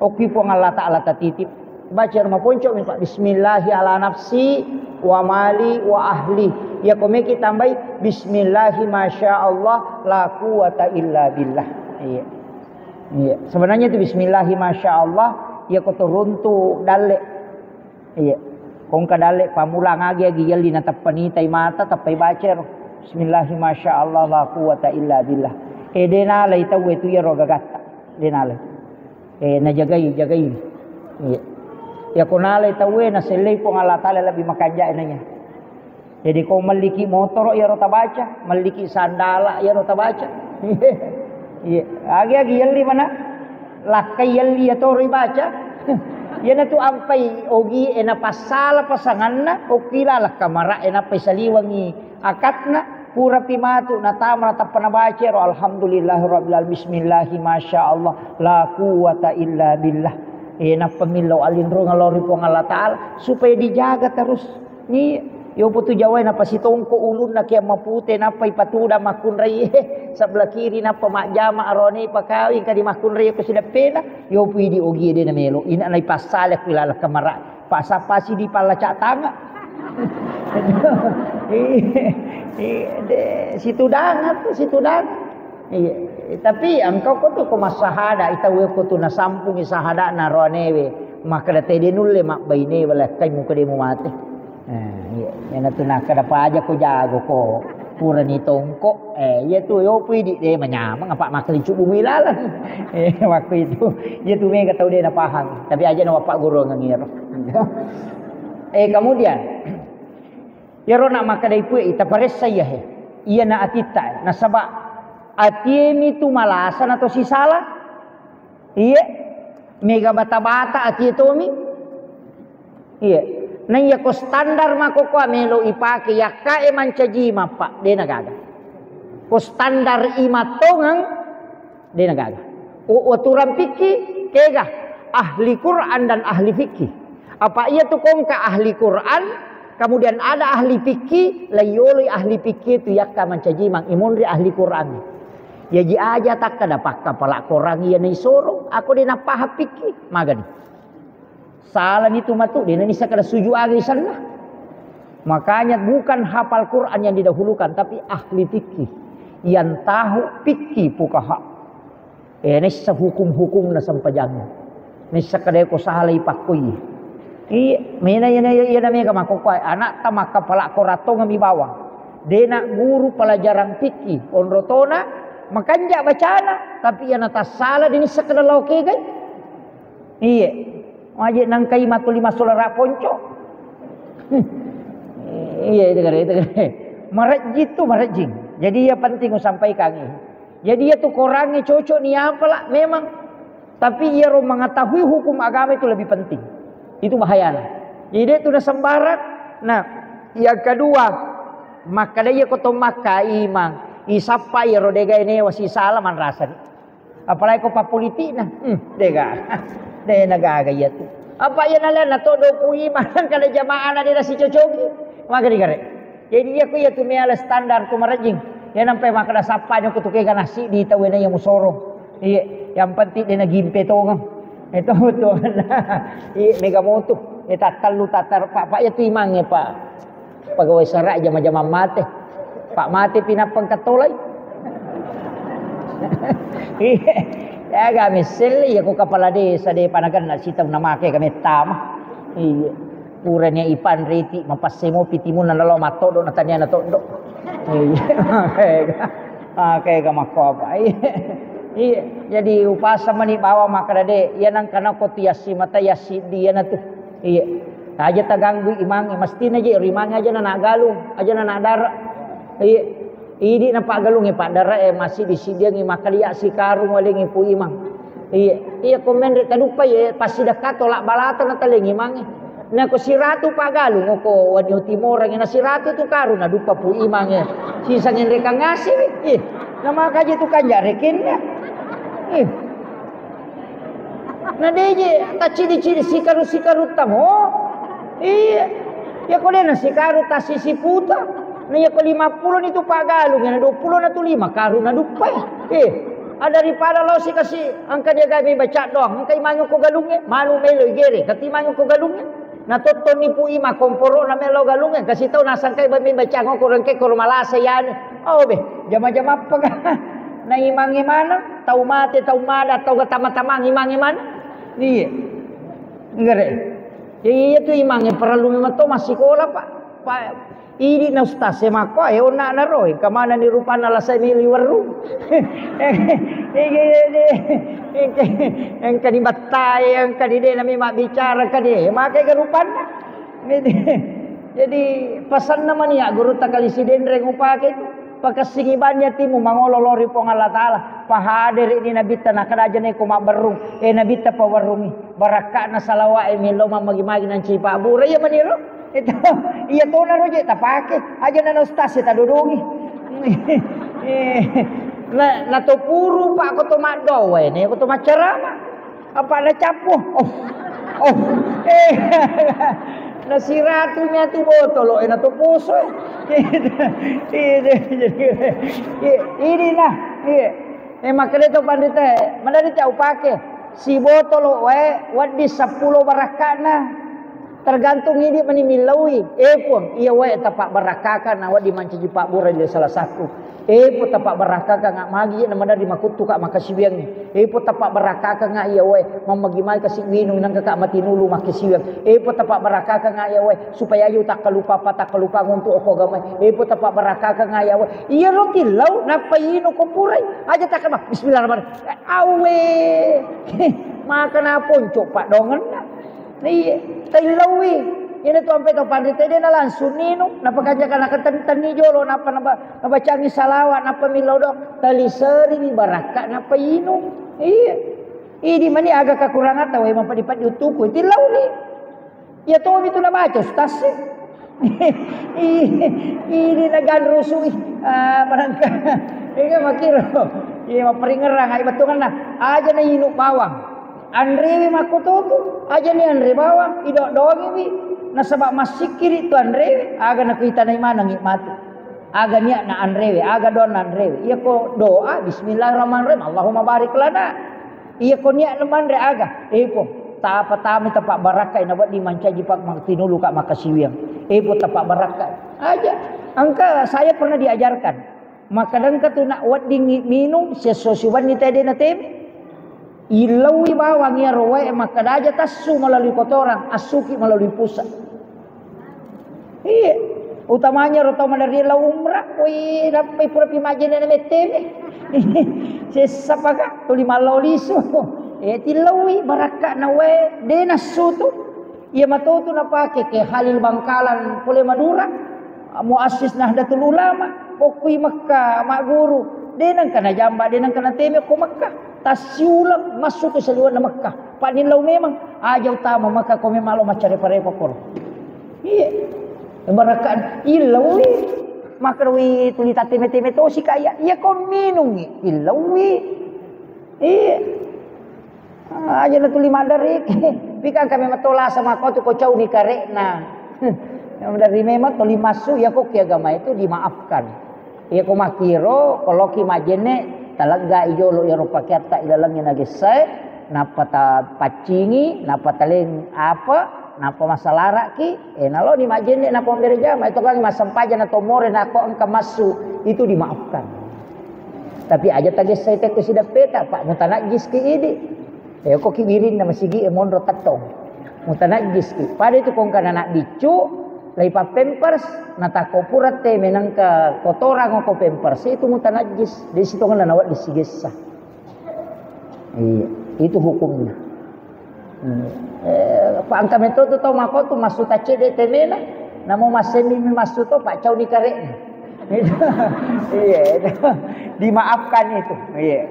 Oki pun Allah Taala tatitip. Baca rumah ponco min Pak bismillahi ala nafsi wa mali wa ahli. Ya komeki tambai bismillahi masyaallah la quwata illa billah. Iya. Iya, sebenarnya itu bismillahi masyaallah ya ko runtu dalle. Iya. Kung kadale pamulang agi yali na tapanitay mata tapay bacer. Bismillahi masyaallah la quwata illa billah. Denalay tawe tu yaro gagatta. Denalay. Najagay. Iya. Ya kunalay tawe na silay po Allah Ta'ala lebih makanja inanya. Jadi kung maliki motor yaro tabaca, maliki sandala yaro tabaca. Iya. Agi yali mana? Lakay yali ato ribaca. Yan tu ampai ogi ena pasala pasanganna o kilala kamara ena paisaliwangi akatna pura pimatu na tama na tapanabacer alhamdulillahirabbil alamin bismillahi masyaallah la quwata illa billah. Ena pamilaw alinro ngalori po Allah Ta'ala supaya dijaga terus. Ni yo putu jaway na pasitongko ulun na kaya mapute na pay patuda makunray sebelah kiri na pamakjama arone pakawin kadi makunray ko sila pena yo pwede ogi de na melo ina nay pasala kilala kamara pasapasi di palaca tanga situ dangat. Tapi engkau ko to kumasahada itawe ko to nasampung isahada na ronewe maka date nulle mak baine wala kay mo kade mo mate. Yan na tunaka kada pa aja ko jago ko pura ni tongko ya tu yo pwede de manyamang apa makali cubu milala waktu itu ya tu me katau de na pahang tapi aja na wapak guru ngangir. Kemudian ya rona maka dai pue ita pares saya iya na atita na saba atiemi tu malasan atau si salah iya mega bata-bata ati tomi iya na iya ko standar mako ko melo ipake ya kae mancaji mapa de nagaga ko standar imatongang de nagaga o aturan piki kega ahli Quran dan ahli fikih apa iya tu kong ka ahli Quran kemudian ada ahli fikih layoli ahli fikih tu yakka mancaji mang imunri ahli Quran ya ji aja tak kada pakka pala korang iya ni soro aku dina paha fikih magani salah itu matu dina ni sakada suju agi sana makanya bukan hafal Quran yang didahulukan tapi ahli fikih yang tahu fikih pukaha ni sa hukum-hukum na sampajang ni sakada ko salah ipakui mena yana mega makokwai anak tamaka pala korato ngami bawang dena guru pelajaran fikih onrotona makanja bacana tapi yana tasala dini sakada loke kan iya wajib nang kai matu lima solara ponco iya itu marajing jadi ya penting sampaikan jadi ya tu korangnya cocok ni apalah memang tapi ia mengetahui hukum agama itu lebih penting. Itu bahayana. Jadi itu dah sembarat. Nah, yang kedua, maka dia koto maka imang isapa ya rodega ini wasi salaman rasan. Apalagi ko papolitik na. Dega. De nagaga ya tu. Apa ya nalan na todo ku imang kada jamaah na dira si cocoki. Maka digare. Jadi dia ku ya tu meala standar tu marajing. Ya nampai maka da sapa nya kutu kega nasi di tawena yang musoro. Iya, yang penting dia nagimpe tongam. Itu betul. Mega moto. Tatal lu tatar pak ya tu imangnya pak. Pegawai serak jama-jama mate. Pak mate pinapang katolay. Ya kami sel ya ko kepala desa de panagan na sitang namake kami tama. Iya. Kuranya ipan reti mapasemo pitimun na lalo matodo na tanya na todo. Iya. Kayak mako apa. Iya, jadi upasa mani bawa maka dade ia nang kana ko tiasi mata yasi dia na tu. Iya. Aja taganggu imang mesti na je rimang aja na nagalung, aja na nadara. Iya. Idi na pagalung Pak dara masih di sidiang maka dia si karung waling ipu imang. Iya. Iya komen tadupa ya pasti dah katolak balata na taleng imang. Na ko siratu pagalung ko wadi timor nga siratu tu karung na dupa pu imang. Sisang reka ngasih. Ih. Na maka je tu kanjarekin ya. Nah dia tak ciri-ciri sikaru tamo. Iya. Ya kau lihat sikaru tak sisi puta. Nah ya kau 50 itu pagalung, yang 20 na tu 5 karun na dupai. Ada daripada lo si kasih angka dia kami baca doang. Angka imanyo ko galungnya, malu melo gere. Kati imanyo ko galungnya. Na toto ni pu ima komporo na melo galungnya. Kasih tahu nasang kay bamin baca ngoko rengke ko malasa yan. Oh be, jama-jama pag na imang imana, tau mate, tau mada, tau tama-tama imang imana. Iya. Ngere. Iya tu imang perlu memang to masih sekolah Pak. Ini na ustaz semako ayo na roy kamana ni rupana la sai mili waru. Yang kadi batai yang kadi de nami mak bicara kadi makai ke rupana. Jadi pesan nama ni guru takali sidendre ngupake itu pakasingibannya timu mangololori pong Allah Taala pahader ini nabi tanah kadaja ne kuma berung nabi ta pawarumi baraka na salawa milo mamagi-magi nan cipa bura ya maniro itu iya to na roje ta pake aja na ustaz ta dudungi na to puru pak ko to mado we ne ko to macarama apa na capu nasiratu mi atu botolo na to puso ini nah makanya to pandita mandita upake si botolo we wadi 10 barakana tergantung ini menimilawi pun iya we tapak barakaka na wadi manci Pak Bura dia salah satu pun tapak barakaka ngak magi na mandari makutu kak makasibiang pun tapak barakaka ngak iya we mamagi-magi kasih minum nang kakak mati nulu makasibiang pun tapak barakaka ngak iya we supaya ayu tak kelupa untuk oko gamai pun tapak barakaka ngak iya we iya roti lau napaino ko purai aja tak mah bismillahirrahmanirrahim awe makan apon cok Pak dongen ni tailawi ini tu sampai tu pandai dia na langsung nino napa kaja kana ketentan ni jolo napa cangi salawat napa milodok tali seri ni baraka napa inu iya ini mani agak kekurangan tahu emang padipat yutuku tilau ni ya tu itu na baca ustaz ini nagan rusui manangka ini makiro iya maperingerang ai betungan nah aja na inu bawang Andre makututu aja ni Andre bawang idok doang ini nasabak masikir itu Andre aga nakita na imana ngikmatu aga niat na Andre aga don Andre iya ko doa bismillahirrahmanirrahim Allahumma barik lana iya ko niat na Andre aga po ta patami tapak barakai na buat dimanca jipak maktinulu kak makasiwiang po tapak barakai aja angka saya pernah diajarkan maka dan katu nak wat dingin minum sesusuban ni tadi na temi ilawi bawang ya roe maka daja tasu melalui kotoran asuki melalui pusat iya utamanya rotoma dari la umrah woi dapat pura pimajen na meteme sesapaka tuli maloliso tilawi baraka na we de nasutu ia matutu na pake ke Halil Bangkalan pole Madura muassis Nahdlatul Ulama pokui Makkah mak guru denang kana jamba denang kana teme ko Makkah tasiulang masuk ke seluruh Mekah. Pak nilau memang aja utama maka kau memang lo macam repa-repa kor. Iya. Barakan ilawi maka wi tuli teme-teme to si kaya. Iya kau minum ilawi. Iya. Aja na tuli madari. Pika kami matola sama kau tu kau cau ni karekna. Yang dari memang tuli masuk ya kau agama itu dimaafkan. Iya kau makiro kalau ki majene talaga ijolo Eropa kerta ilalangnya nagesai napa ta pacingi napa taleng apa napa masalara ki nalo di majene napa berjama itu kan masampaja na tomore na ko engka masu itu dimaafkan tapi aja tagesai te ko sidak peta Pak mutanajis ki idi ko kibirin na masigi monro tatong mutanajis ki pada itu kong kana nak bicu laipa pampers natako purat te menang ka kotoran ko pampers itu mutanajis di situ kan nawat disigesa iya itu hukumnya pak angka metodo to mako tu masuk tace de temena namo masemi masuk to pak cau di karek iya dimaafkan itu iya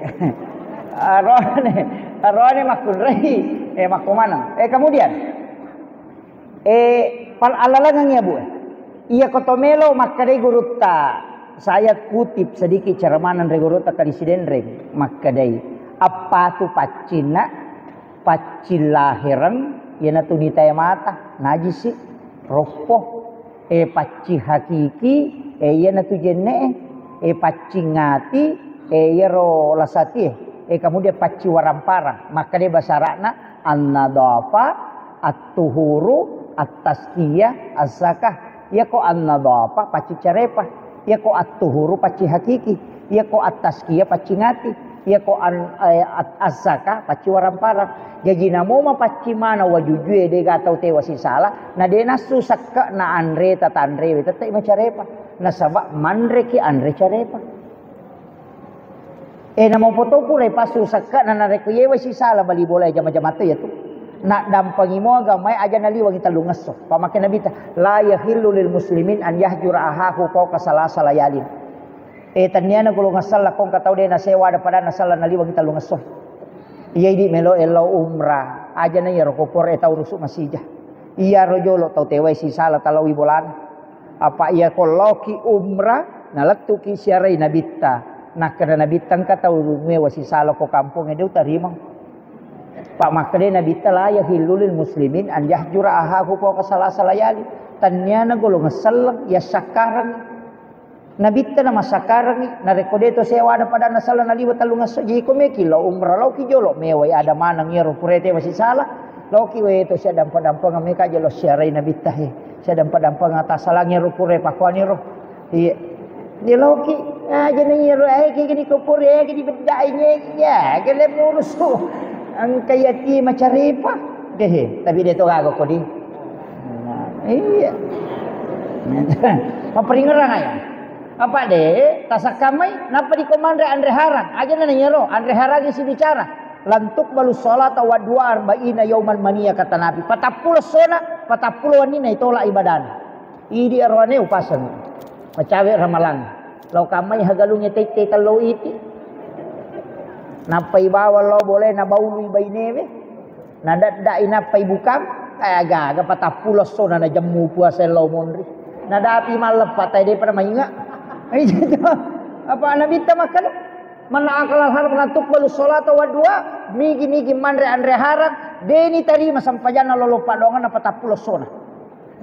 arone makun rehi makumana kemudian pal alalangan ya bu iya kotomelo makadai guruta saya kutip sedikit ceramanan reguruta kadisiden reng makadai apa tu pacina pacilahiran yana tu nitaya mata najisi ropoh paci hakiki yana tu jenne pacingati yero lasati kemudian paci warampara makadai basarana an-nadafa at-tuhuru at-taskiyah az-zakah ya ko an-nadafa paci carepa Ya ko at-tuhuru paci hakiki. Ya ko at-taskiyah paci ngati. Ya ko az-zakah paci waramparang. Jadi namo ma paci mana wajujue de gatau te wasi salah. Na de nasu sakka na andre tatanre we tetai macarepa. Na sabak manre ki andre carepa. Namo foto ku re pasu sakka na nareku ye wasi salah bali boleh jama-jama tu ya tu. Nak dampangi mo agamay aja nali wang italungas so. Pamakin nabi ta la yahillu lil muslimin an yahjura ahahu fawqa salasa layalin. Tanya na gulong asal la kong katau de na sewa da pada nasal nali wang italungas so. Iya di melo elo umrah aja na yero kopor etau rusuk masijah. Iya rojolo tau tewe si sala talawi bolan. Apa iya koloki umrah nalaktu ki siarai nabitta. Nah kada nabitang katau rume wasi sala ko kampung edu tarimang. Pak makade nabi tala ya hilulil muslimin an yahjura ahahu fawqa salasa layali. Tanya na gulong asal ya sakarang. Nabi tana masakarang na rekodeto sewa ada pada nasala nali watalungas ji ko me kilo umrah lau ki jolo me way ada manang yero purete masih salah. Lau ki we to sia dampa-dampa ngame ka jolo siarai nabi tahe. Sia dampa-dampa ngata salangnya ro pure pakwani ro. Iya. Di lau ki aja na yero ai ki gini ko pure ki bedainya ya gele murus tu. Ang kayati macaripa deh tapi dia tu gago ko di. Iya. Maperingerang aya. Apa deh? Tasakamai napa di komandre Andre Harang? Aja na nyero Andre Harang isi bicara. Lantuk balu salat wa dua arba'ina yauman mania kata Nabi. 40 sona, 40 wanina itola ibadan. Idi arwane upasan. Macawe ramalan. Lau kamay hagalungnya tete talo iti. Napa ibawa lo boleh na baulu ibaineme. Nadadda inapa ibukam. Aga 40 sona na jamu puasa lo monri. Nadapi malepat ay de pada mainga. Apa Nabi tamakan mana akal harap natuk balu salat wa dua migi mandre Andre Harap deni tarima sampajana lolo padongan apa 40 sona.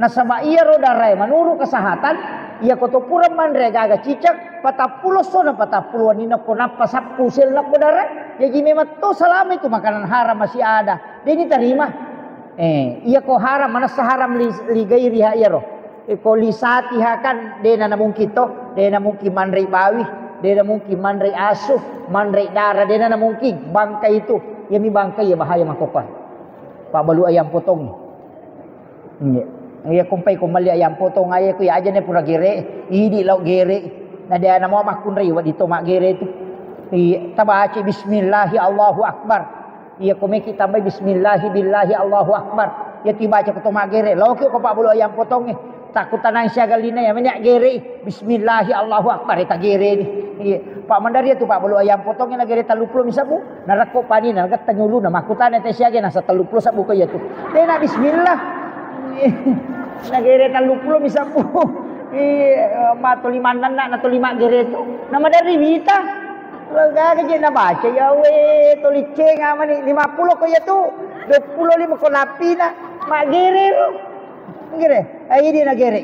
Nasaba iya rodarai manuru kesehatan iya koto pura mandre gaga cicak 40 sona 40 wanina ko napa sapku sel nak kodara jadi memang to selama itu makanan haram masih ada deni tarima iya ko haram mana seharam li gairi ha iya roh ko lisati hakan dena na mungkin to dena mungkin mandre bawi dena mungkin mandre asuh mandre darah dena na mungkin bangkai itu ya mi bangkai ya bahaya makokan pak balu ayam potong iya kumpai kumali ayam potong aja ku ya aja ne pura gere idi lau gere na dia na mo makun ri wa dito mak gere itu iya tabaci bismillahi Allahu akbar iya kumeki tambah bismillahi billahi Allahu akbar ya tibaca ko to mak gere lau ko pak balu ayam potong takut tanang siagalina ya banyak gere bismillahi Allahu akbar eta gere ni iya pak mandari tu pak bolu ayam potongnya na gere 30 misabu narako pani na gat tanyulu na makutan eta siage na 30 sabu ko ya tu dena bismillah na gere 30 misabu matu limanan na to 5 gere tu na madari bita laga je na baca ya we to liceng amani 50 ko ya tu 25 ko napina mak gere gere ai dia nagere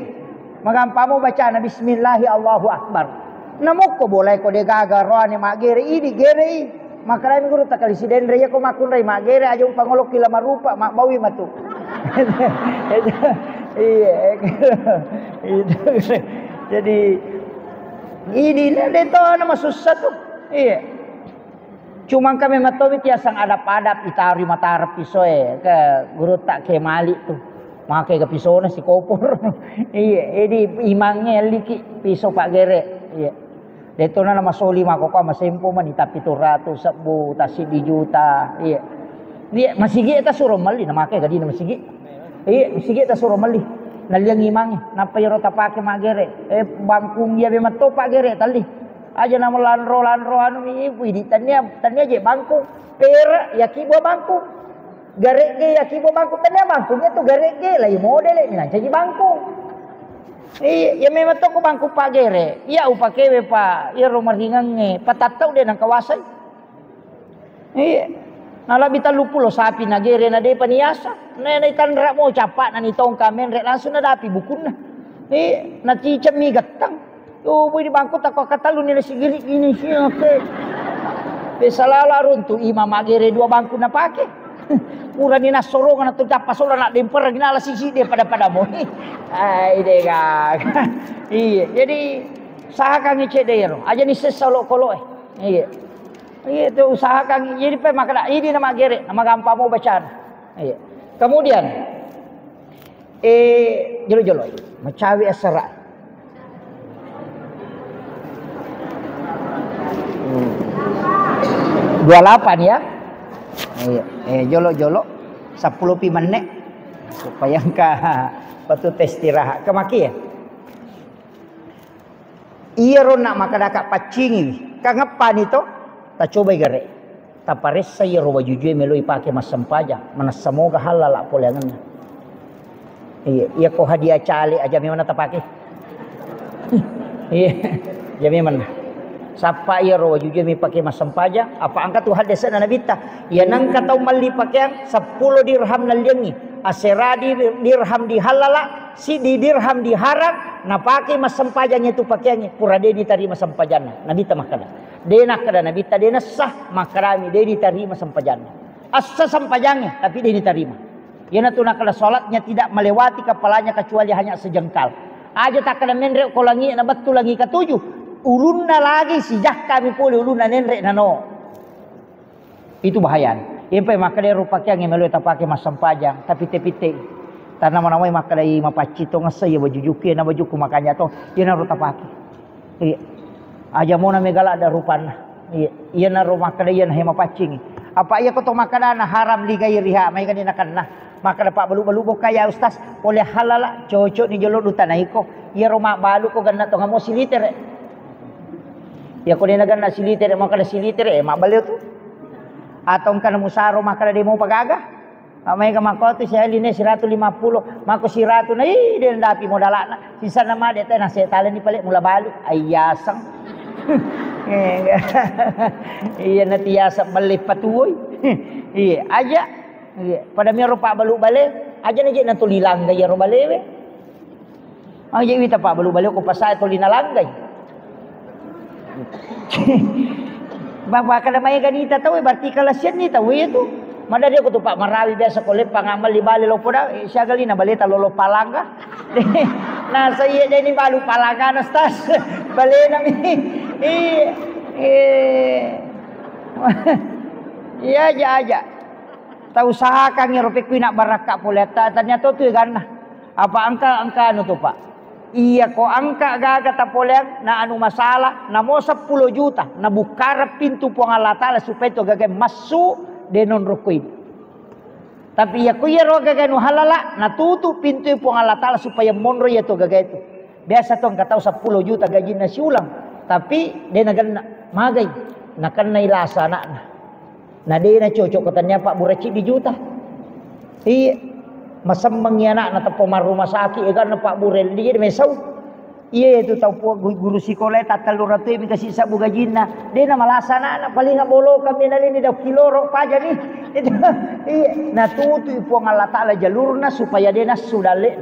magampamo baca na bismillahi Allahu akbar namo ko boleh ko de gaga roane mak gere idi gere makalami guru takali sidendre ya ko makun rai mak gere aja pangolok kila marupa mak bawi matu iya itu jadi ini de to nama susah tuh iya cuma kami matomi tiasang adap-adap itari matarap pisoe ke guru tak kemali tuh makai ke pisau na si kopor iya edi imangnya liki pisau pak gere iya deto na masoli mako ka masempo man itapi 200 10 tasib juta iya dia masigi eta suruh mali na makai kadi na masigi iya masigi eta suruh mali naliang imangnya napa yero tapake mak gere bangkung ya be mato pak gere tali aja na lanro anu ibu di tanya je bangkung pera ya kibo bangkung garege ya kibo bangku tanya bangkunya tuh garege lah model ni lah jadi bangku iya memang toko bangku pak gere iya upakewe pak iya rumah hingange patatau dia nang kawasan iya nala bita lupulo sapi na gere na de paniasa nenay tanra mo capak na nitong kamen rek langsung na dapi bukun na iya na cicam mi gatang boy di bangku tako katalu nila sigiri ini sih oke pesalala runtu imam agere 2 bangku na pake Urani na sorongan atau dapat sorongan nak demper ginala sisi dia pada mo. Ai deh gak. Iya, jadi Usahakan ngecek dia ro. Aja ni sesalok kolok Iya. Iya tu usahakan jadi pe maka ini nama gere, nama gampang mau baca. Iya. Kemudian jolo-jolo macawi asra. 28 ya. Iya. Jolo-jolo 10 pi menit supaya engka batu istirahat kemaki ya. Iya ro nak maka dakak pacingi. Kangapan itu ta coba gere. Ta pares saya ro baju meloi pake masam paja. Mana semoga halal lah polengan. Iya ko hadiah cali aja memang ta pake. Iya. Jami mana. Sapa iya ro baju mi pake masam paja. Apa angkat tu hadis na nabita. Ya nang katau mali pakaian 10 dirham nalyangi. Aseradi dirham dihalala, si di dirham diharam, na pakai masam pajanya itu pakaiannya, pura dia diterima sampajana. Nabi ta makana. Dia nak kada nabi ta dia sah makarami dia diterima sampajana. Asa sampajanya tapi dia diterima. Yana tu nak kada salatnya tidak melewati kepalanya kecuali hanya sejengkal. Aja tak kada menrek ko langi na betul lagi ketujuh. Ulunna lagi sijak kami pulih ulunna nenrek nano. Itu bahaya. Impai maka dia rupa yang melu ta pakai masam pajang tapi tepite. Tanah mana maka dai mapaci to ngasa ya baju juke na baju ku makanya to ye na ruta pakai. Iya. Aja mo na megala ada rupana. Iya. Ye na ro maka dai na mapacing. Apa iya ko to makana haram li gairiha mai kanina kanna. Maka dapat balu-balu kaya ustaz oleh halala cocok ni jolo dutan ko. Ye ro mak balu ko ganna to ngamo siliter. Ya ko dina ganna siliter maka da siliter mak balu tu. Atau kan musaro maka dia mau pagaga. Kamay ka makoto siya line 150 mako 100 na dia ndapi modalana. Sisa nama dia teh na setalan ni palit mula balu ayasang. Iya na tiasa balik patuoy. Iya aja. Iya pada mi rupa balu balik aja na na tulilang gaya ro balewe. Aja wita pa balu balik ko pasay tulina langgay. Bapak kada may ganita tahu berarti kalasian ni tahu itu. Mana dia ko Pak Marawi biasa ko le pangamal di bali lo poda siya gali na balita lolo palangga. Nah saya jadi balu palangga na stas. Bali na mi. Iya aja. Tahu usahakan ni rupi ku nak baraka poleta ternyata tu ganna. Apa angka anu tu Pak? Iya ko angka gaga tapoleang na anu masalah na mo 10 juta na bukara pintu po Allah Ta'ala supaya to gaga masuk denon rukuin. Tapi iya ko iya ro gaga nu halala na tutup pintu po Allah Ta'ala supaya monro ya to gaga itu. Biasa to angka tahu 10 juta gaji na siulang. Tapi dia nagan magay na kan na ilasa na dia na cocok katanya Pak Buraci di juta. Iya masam mangyanak na tapo rumah sakit kan Pak Burel dia mesau. Iya itu tahu guru sekolah tatalur ratu mi kasih sabu gajina. Dia na malasana na paling bolo kami nalini daw kiloro paja ni. Iya na tutu ipo Allah Taala jalurna supaya dia na sudale.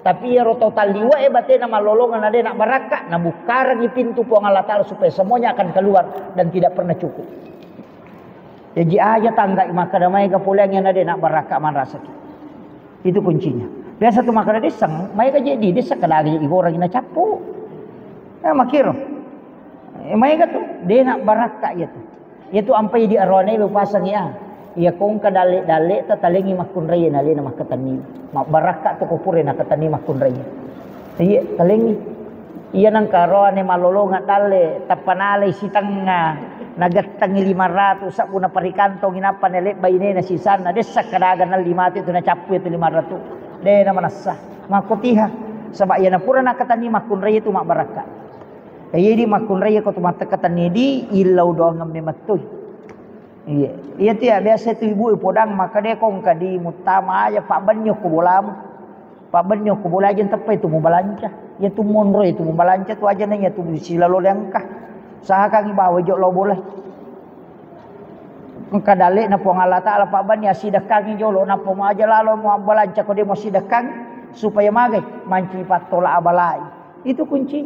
Tapi ya total liwa bate na malolongan na dia nak baraka na bukara di pintu po Allah Taala supaya semuanya akan keluar dan tidak pernah cukup. Jadi aja tangga maka damai kapulang yang ada nak baraka man rasaki. Itu kuncinya. Biasa tu makan desang, mereka jadi desa lagi ibu orang ina capu. Nah makiro. Mereka tu dia nak baraka ya tu. Itu ampai di arone lu pasang ya. Ia kong kadale tatalengi makun raya nali na makatani. Mak baraka tu kupure na katani makun raya. Iya talengi. Iya nang karone malolonga dale tapanale sitanga. Nagatangi 500 sa puna parikantong inapan elit bayine na sisan na desa kadagan na 5 itu na capu itu 500 de na manasa makutiha sabak ya na pura na katani makun raya tu mak baraka kaya di makun raya ko tu mata katani di ilaw doang ngam mematuy iya tiya biasa tu ibu podang maka de kong kadi mutama aja Pak Banyo ko bolam Pak Banyo ko bolajen tepai tu mo balanca ya tu monro itu mo balanca tu aja na ya tu sila lo lengkah sahakan ibawa jok lo boleh. Engka dalik na po Allah Ta'ala Pak Ban ya sidakang jolo na po aja lalo mo balanca ko di mo sidakang supaya magay manci patola abalai. Itu kunci.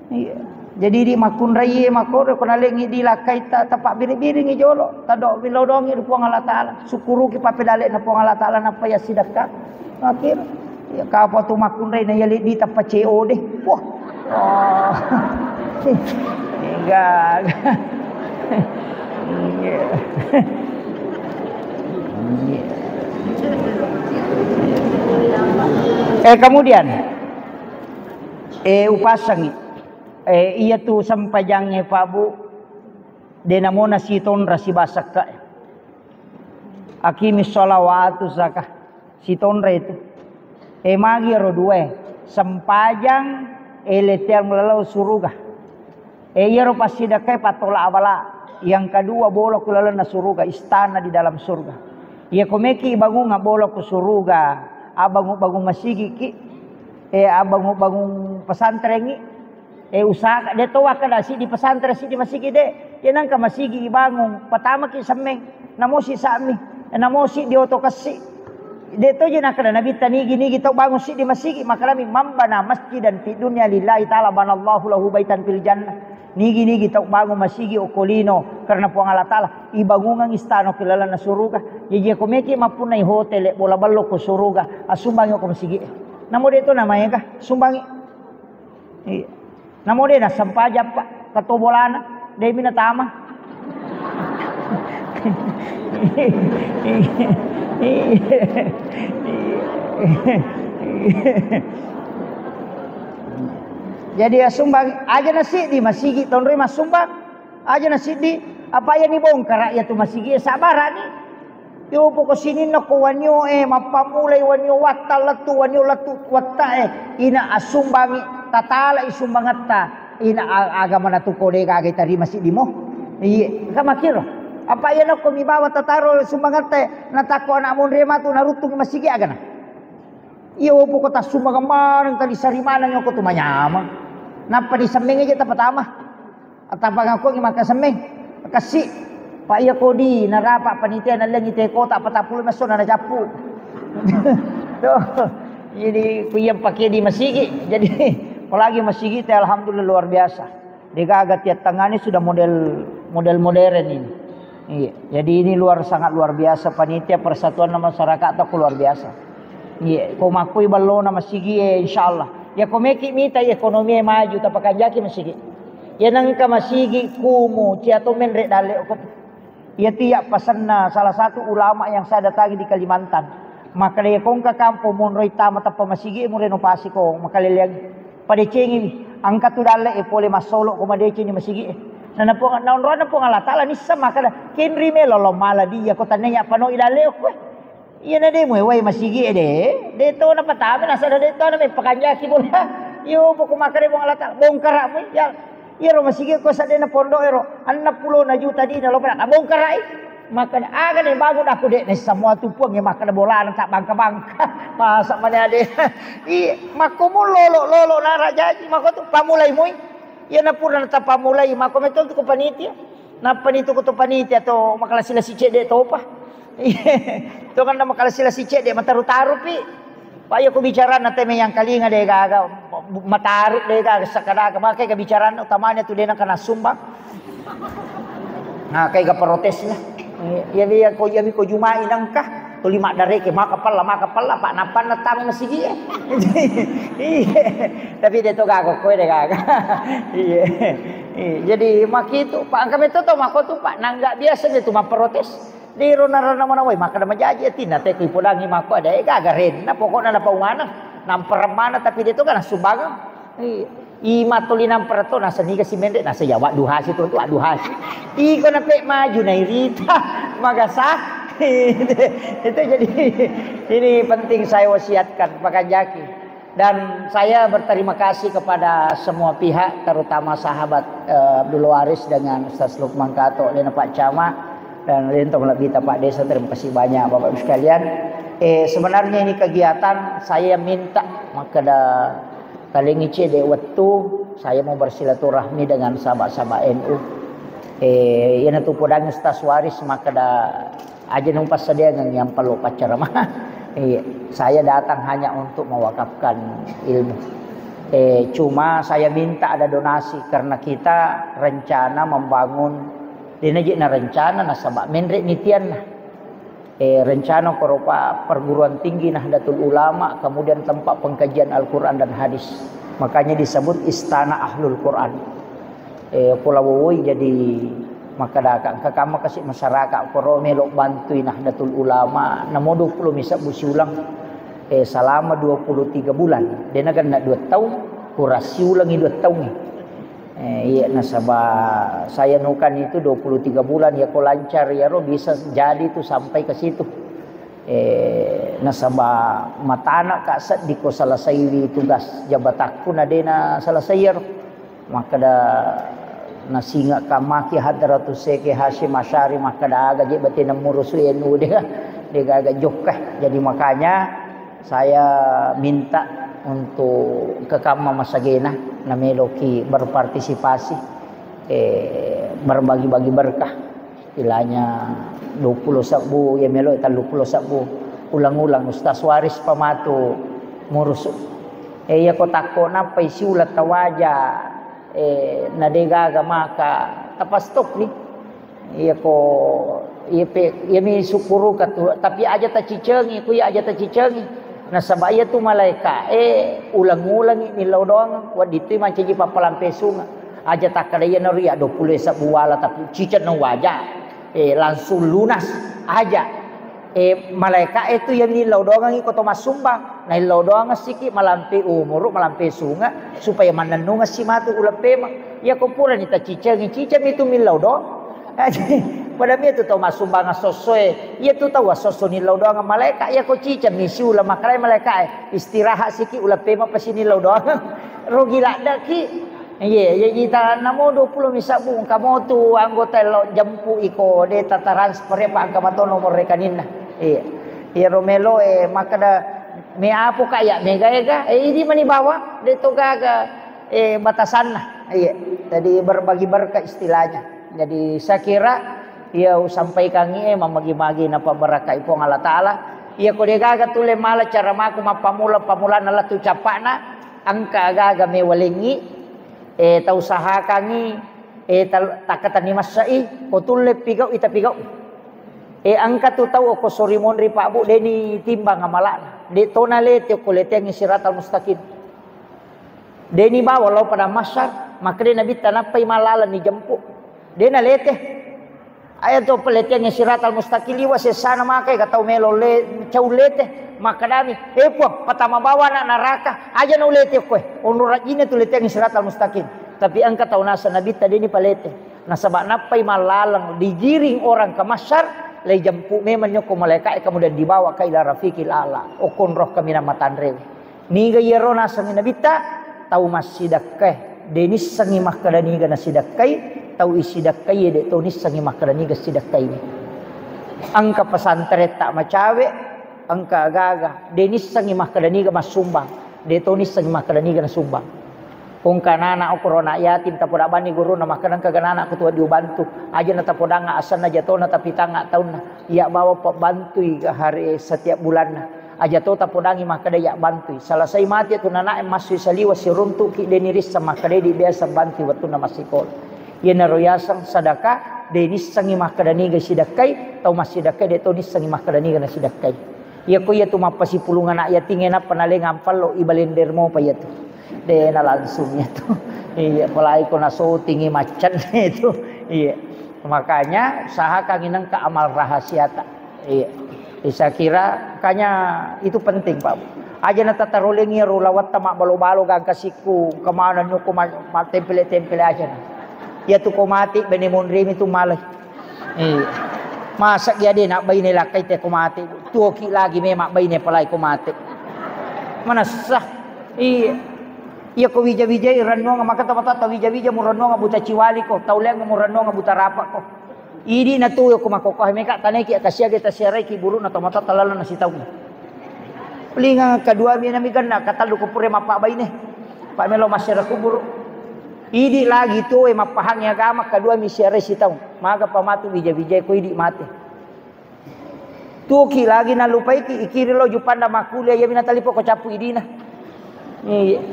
Iya. Jadi di makun raya makor ko nalingi di lakai tapak biri-biri ngi jolo tadok bilodongi po Allah Ta'ala. Sukuru ki pape dalik na po Allah Ta'ala na pa ya sidakang. Akhir ya ka po tu makun raya na yali di tapak CO deh. Wah Oh. Enggak. Kemudian upasang iya tu sampajangnya Pak Bu denamona siton rasibasak ka akimi sholawatu zakah siton itu magi ro dua sampajang letiar melalau suruga iya ro pasidakai patola abala yang kedua bolok kulalan na suruga istana di dalam surga iya komeki bangun ngabolok ke suruga abangu masigi ki abangu pesantren usaha de to kada si di pesantren si di masigi de yanang ka masigi ibangun pertama ki semeng namo si sami namo si di oto kasi de to jena kada nabi tani gini kita bangun si di masigi makalami mambana masjidan fi dunya lillahi taala banallahu lahu baitan fil jannah nigi kita bangun masigi okolino karena puang Allah taala ibangungang istana kilala na suruga jeje komeki mapunai hotel bola ballo ko suruga asumbangi ko masigi namo de to namanya kah sumbangi namo de na sampaja pa katobolana de minatama jadi sumbang aja nasi di masigi tahun rima sumbang aja nasi di apa ya ni bongkar rakyat tu masigi sabar ni yo poko sini nak wanyo mapamulai wanyo watal latu wanyo latu watta ina asumbangi tatala isumbangatta ina agama na tukode kagay tari masigi mo iya kamakiro apa ya nak mi bawa tataro sumbangatta natako anak mon rema tu narutung masigi agana iya poko ta sumbang marang tadi sarimana nyoko tu manyama napa di semeng aja pertama atau ngaku maka semeng kasih pak iya kodi narapa panitia nalang ite kota patapul maso na japu tuh jadi kuyang pakai di masigi jadi apalagi masigi teh alhamdulillah luar biasa degagat ya tangani sudah model modern ini iya jadi ini sangat luar biasa panitia persatuan masyarakat atau luar biasa iya ko makui ballo na masigi insyaallah ya komeki mita ekonomi maju tapakan jaki masigi ya nangka masigi kumu ciato menrek dale ya tiap pasanna salah satu ulama yang saya datangi di Kalimantan maka dia kong ka kampo monroy tama tapa masigi mo renovasi ko makaliliag padecengi angkat tu dale pole masolo ko madece ni masigi na po naon ro na po ngalatala ni sama kada kenri me lolo mala dia ko tananya pano idale ko iya na de mo way masigi de to na patame na sa de to na may pakanyaki mo na yo poko makare mo alata bongkara mo ya iro masigi ko sa de na pondo iro 60 na juta di na lopa na bongkara maka aga ni bago na ko de na semua tupuang ya maka na bola na bangka-bangka masa man ade i makomo lolo na raja mako tu pamulay mo iya na pura na ta pamulay mako meto ko panitia na panito ko to panitia to makala sila si cede to pa itu kan nama kalau sila si cek dia mataru-taru pi payo ko bicara na teme yang kalinga de gaga mataru de gaga sakadaga makai ka bicara utamanya tu de na kana sumbang nah kay ga protes na ya dia ko jumai nangkah tu lima dari ke makapal pak napan na tami masigi tapi dia tu gaga ko de gaga iya jadi makitu pak angkame to mako tu pak nangga biasa dia tu maprotes di rona-rona mana way maka nama jaji tina teh kipudangi mako ada gagarin na pokokna na paungana namper mana tapi dia tu kan sumbangan ima tuli namper to na seni kasi mende na sayawa duhasi tu duhasi iko na pe maju na irita magasah itu jadi ini penting saya wasiatkan Pak Kanjaki dan saya berterima kasih kepada semua pihak terutama sahabat Abdul Waris dengan Ustaz Lukman Kato dan Pak Camat dan untuk lebih Pak Desa terima kasih banyak Bapak Ibu sekalian. Sebenarnya ini kegiatan saya minta maka kalingi de waktu saya mau bersilaturahmi dengan sahabat-sahabat NU. Yana tu podang Ustaz Waris maka aja numpas sedia yang perlu pacaramah. Saya datang hanya untuk mewakafkan ilmu. Cuma saya minta ada donasi karena kita rencana membangun dinajik na rencana na sabak menrek nitian na rencana korupa perguruan tinggi Nahdlatul Ulama kemudian tempat pengkajian Al-Quran dan hadis Makanya disebut istana ahlul Quran. Pulau jadi maka dakak kakama kasih masyarakat koro melok bantuin Nahdlatul Ulama namo 20 misa busi ulang selama 23 bulan dia kan nak 2 tahun kurasi ulangi 2 tahun iya nasabah saya nukan itu 23 bulan ya ko lancar ya ro bisa jadi tuh sampai ke situ nasabah mata anak kak set di ko selesai tugas jabatakku nadena selesai ya ro maka da nasinga kamaki hadratus Syekh Hashim Asy'ari maka dah agak je batin murus nu dia agak jokah. Jadi makanya saya minta untuk ke Kama Masagena nameloki berpartisipasi berbagi-bagi berkah istilahnya 20 sabu ya melo 30 sabu ulang-ulang Ustaz Waris pamatu murus ya ko takko napa isi ulat tawaja nadegaga maka tapastok ni iya ko iya mi sukuru katu tapi aja ta cicengi ku ya aja ta cicengi na sabaya tu malaika ulang-ulang ni laudong wa ditu macam ji papalampe sunga aja tak kadaya na ria 20 sabuala tapi cicen no waja langsung lunas aja malaika itu yang ni laudong ngi koto masumbang na laudong siki malampe umur malampe sunga supaya mananunga si matu ulape ya kompura ni ta ciceng itu mi laudong pada mi tu tau masumbang sosoe ya tu tahu soso ni laudong malaika ya ko ciceng mi si ula makrai malaika istirahat siki ulape ma pasini laudong rogi lada ki ya kita namo 20 misabu kamu tu anggota jampu iko de tata transfer pa ang kamato nomor rekanina iya Romelo maka da me apo kaya mega ini mani bawa de toga batasan nah iya jadi berbagi berkah istilahnya jadi saya kira ia sampai kangi mamagi-magi napa berkah ipong Allah Taala ia ko de gaga tule mala cara maku mapamula nala tu capana angka gaga me walengi ta usaha kangi takatan ni masai ko tule pigau ita pigau angka tu tahu ko sorimon ri Pak Bu deni timbang amalana de tonalete ko leteng siratal mustaqim deni bawa lo pada masyar maka de nabi tanapai malala ni jempuk de na lete ayat to peleteng siratal mustaqim liwa sesana makai katau melo le caulete maka dami puang patama bawa na neraka aja no lete ko onura ine tu leteng siratal mustaqim tapi angka tahu nasa nabi tadi ni palete nasabak napai malalang digiring orang ke masyar lay jampu memang nyoko malaikat kemudian dibawa ke ila rafiqil ala okon roh kami nama tanre ni ga yerona sami nabita tau masidakkah denis sangi makadani ga nasidakkai tau isidakkai de tonis sangi makadani ga sidakkai angka pesantren tak macawe angka gaga denis sangi makadani ga masumbang de tonis sangi makadani ga nasumbang kung kanana o korona yatim tapoda bani guru na makanan kaganana ko tuwa diubantu aja na tapoda nga asan na jato na tapitanga taon na iya bawa pabantui hari setiap bulan na aja to tapodangi makada ya bantui salasai mati tu nana masui saliwa si runtu ki deniris sama makada di biasa bantu watu na masikol ye na royasang sadaka denis sangi makada ni ga sidakai tau masidakai de tonis sangi makada ni ga na sidakai ya ko ya tu mapasipulungan na ya tingena panale ngampal lo ibalender mo pa ya tu de na langsungnya tuh iya polai ko na so tinggi macan itu iya makanya saha kanginang ka amal rahasia tak iya saya kira kanya itu penting Pak aja na tataroling iro lawat tamak balo-balo gang kasiku kemana nyo ko tempele aja na ya tu ko mati benemon rim itu malay iya masak ya de nak bayi ni lakay te ko mati tuoki lagi memak bayi ni palay ko mati mana sah iya iya ko wija-wija iranno nga makata wija-wija mo ranno nga buta ciwali ko tauleng mo ranno nga buta rapa ko idi na tuyo ko makokoh meka tanay ki akasya kita siaray ki buru na tomata talala na sitaw ko linga kadua mi na migan na katalu ko pure mapabay ni pa melo masyara ko buru idi lagi to mapahang ya gama kadua mi siaray sitaw maga pamatu wija-wija ko idi mati tuki lagi na lupay ki ikiri lo jupanda makulia ya minatalipo ko capu idi na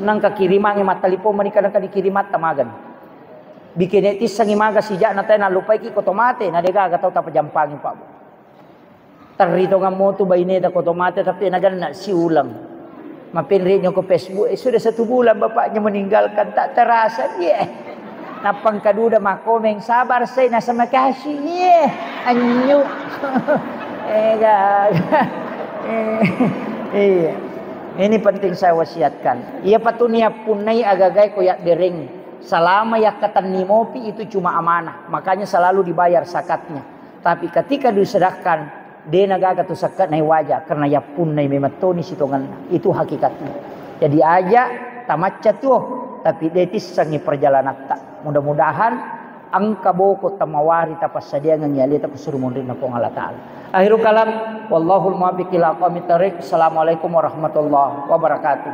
nang kakiriman ng matalipo manikadang kadikirimat tamagan bikinetis sang imaga sija na tayo nalupay ki kotomate na dega gataw tapajampangin pa tarito nga mo to baineda kotomate tapi nagan na siulang Mapinrinyo ko Facebook, sudah 1 bulan bapaknya meninggalkan, tak terasa. Napang kaduda makomeng, sabar saya nasa Makasih. Anyo. Iya. Ini penting saya wasiatkan. Ia patunia punai agagay kuyak dering. Selama ya katan nimopi itu cuma amanah. Makanya selalu dibayar zakatnya. Tapi ketika disedekahkan, dia nagaga tu zakat nai wajah. Karena ya punai mematoni sitongan. Itu hakikatnya. Jadi aja tamatca tuh. Tapi dia tisangi perjalanan tak. Mudah-mudahan angka boko tamawari tapas sadia nganyali tapas suruh mundir na po Allah Ta'ala. Akhirul kalam, wallahul muwaffiq ila aqwamit thariq. Assalamualaikum warahmatullahi wabarakatuh.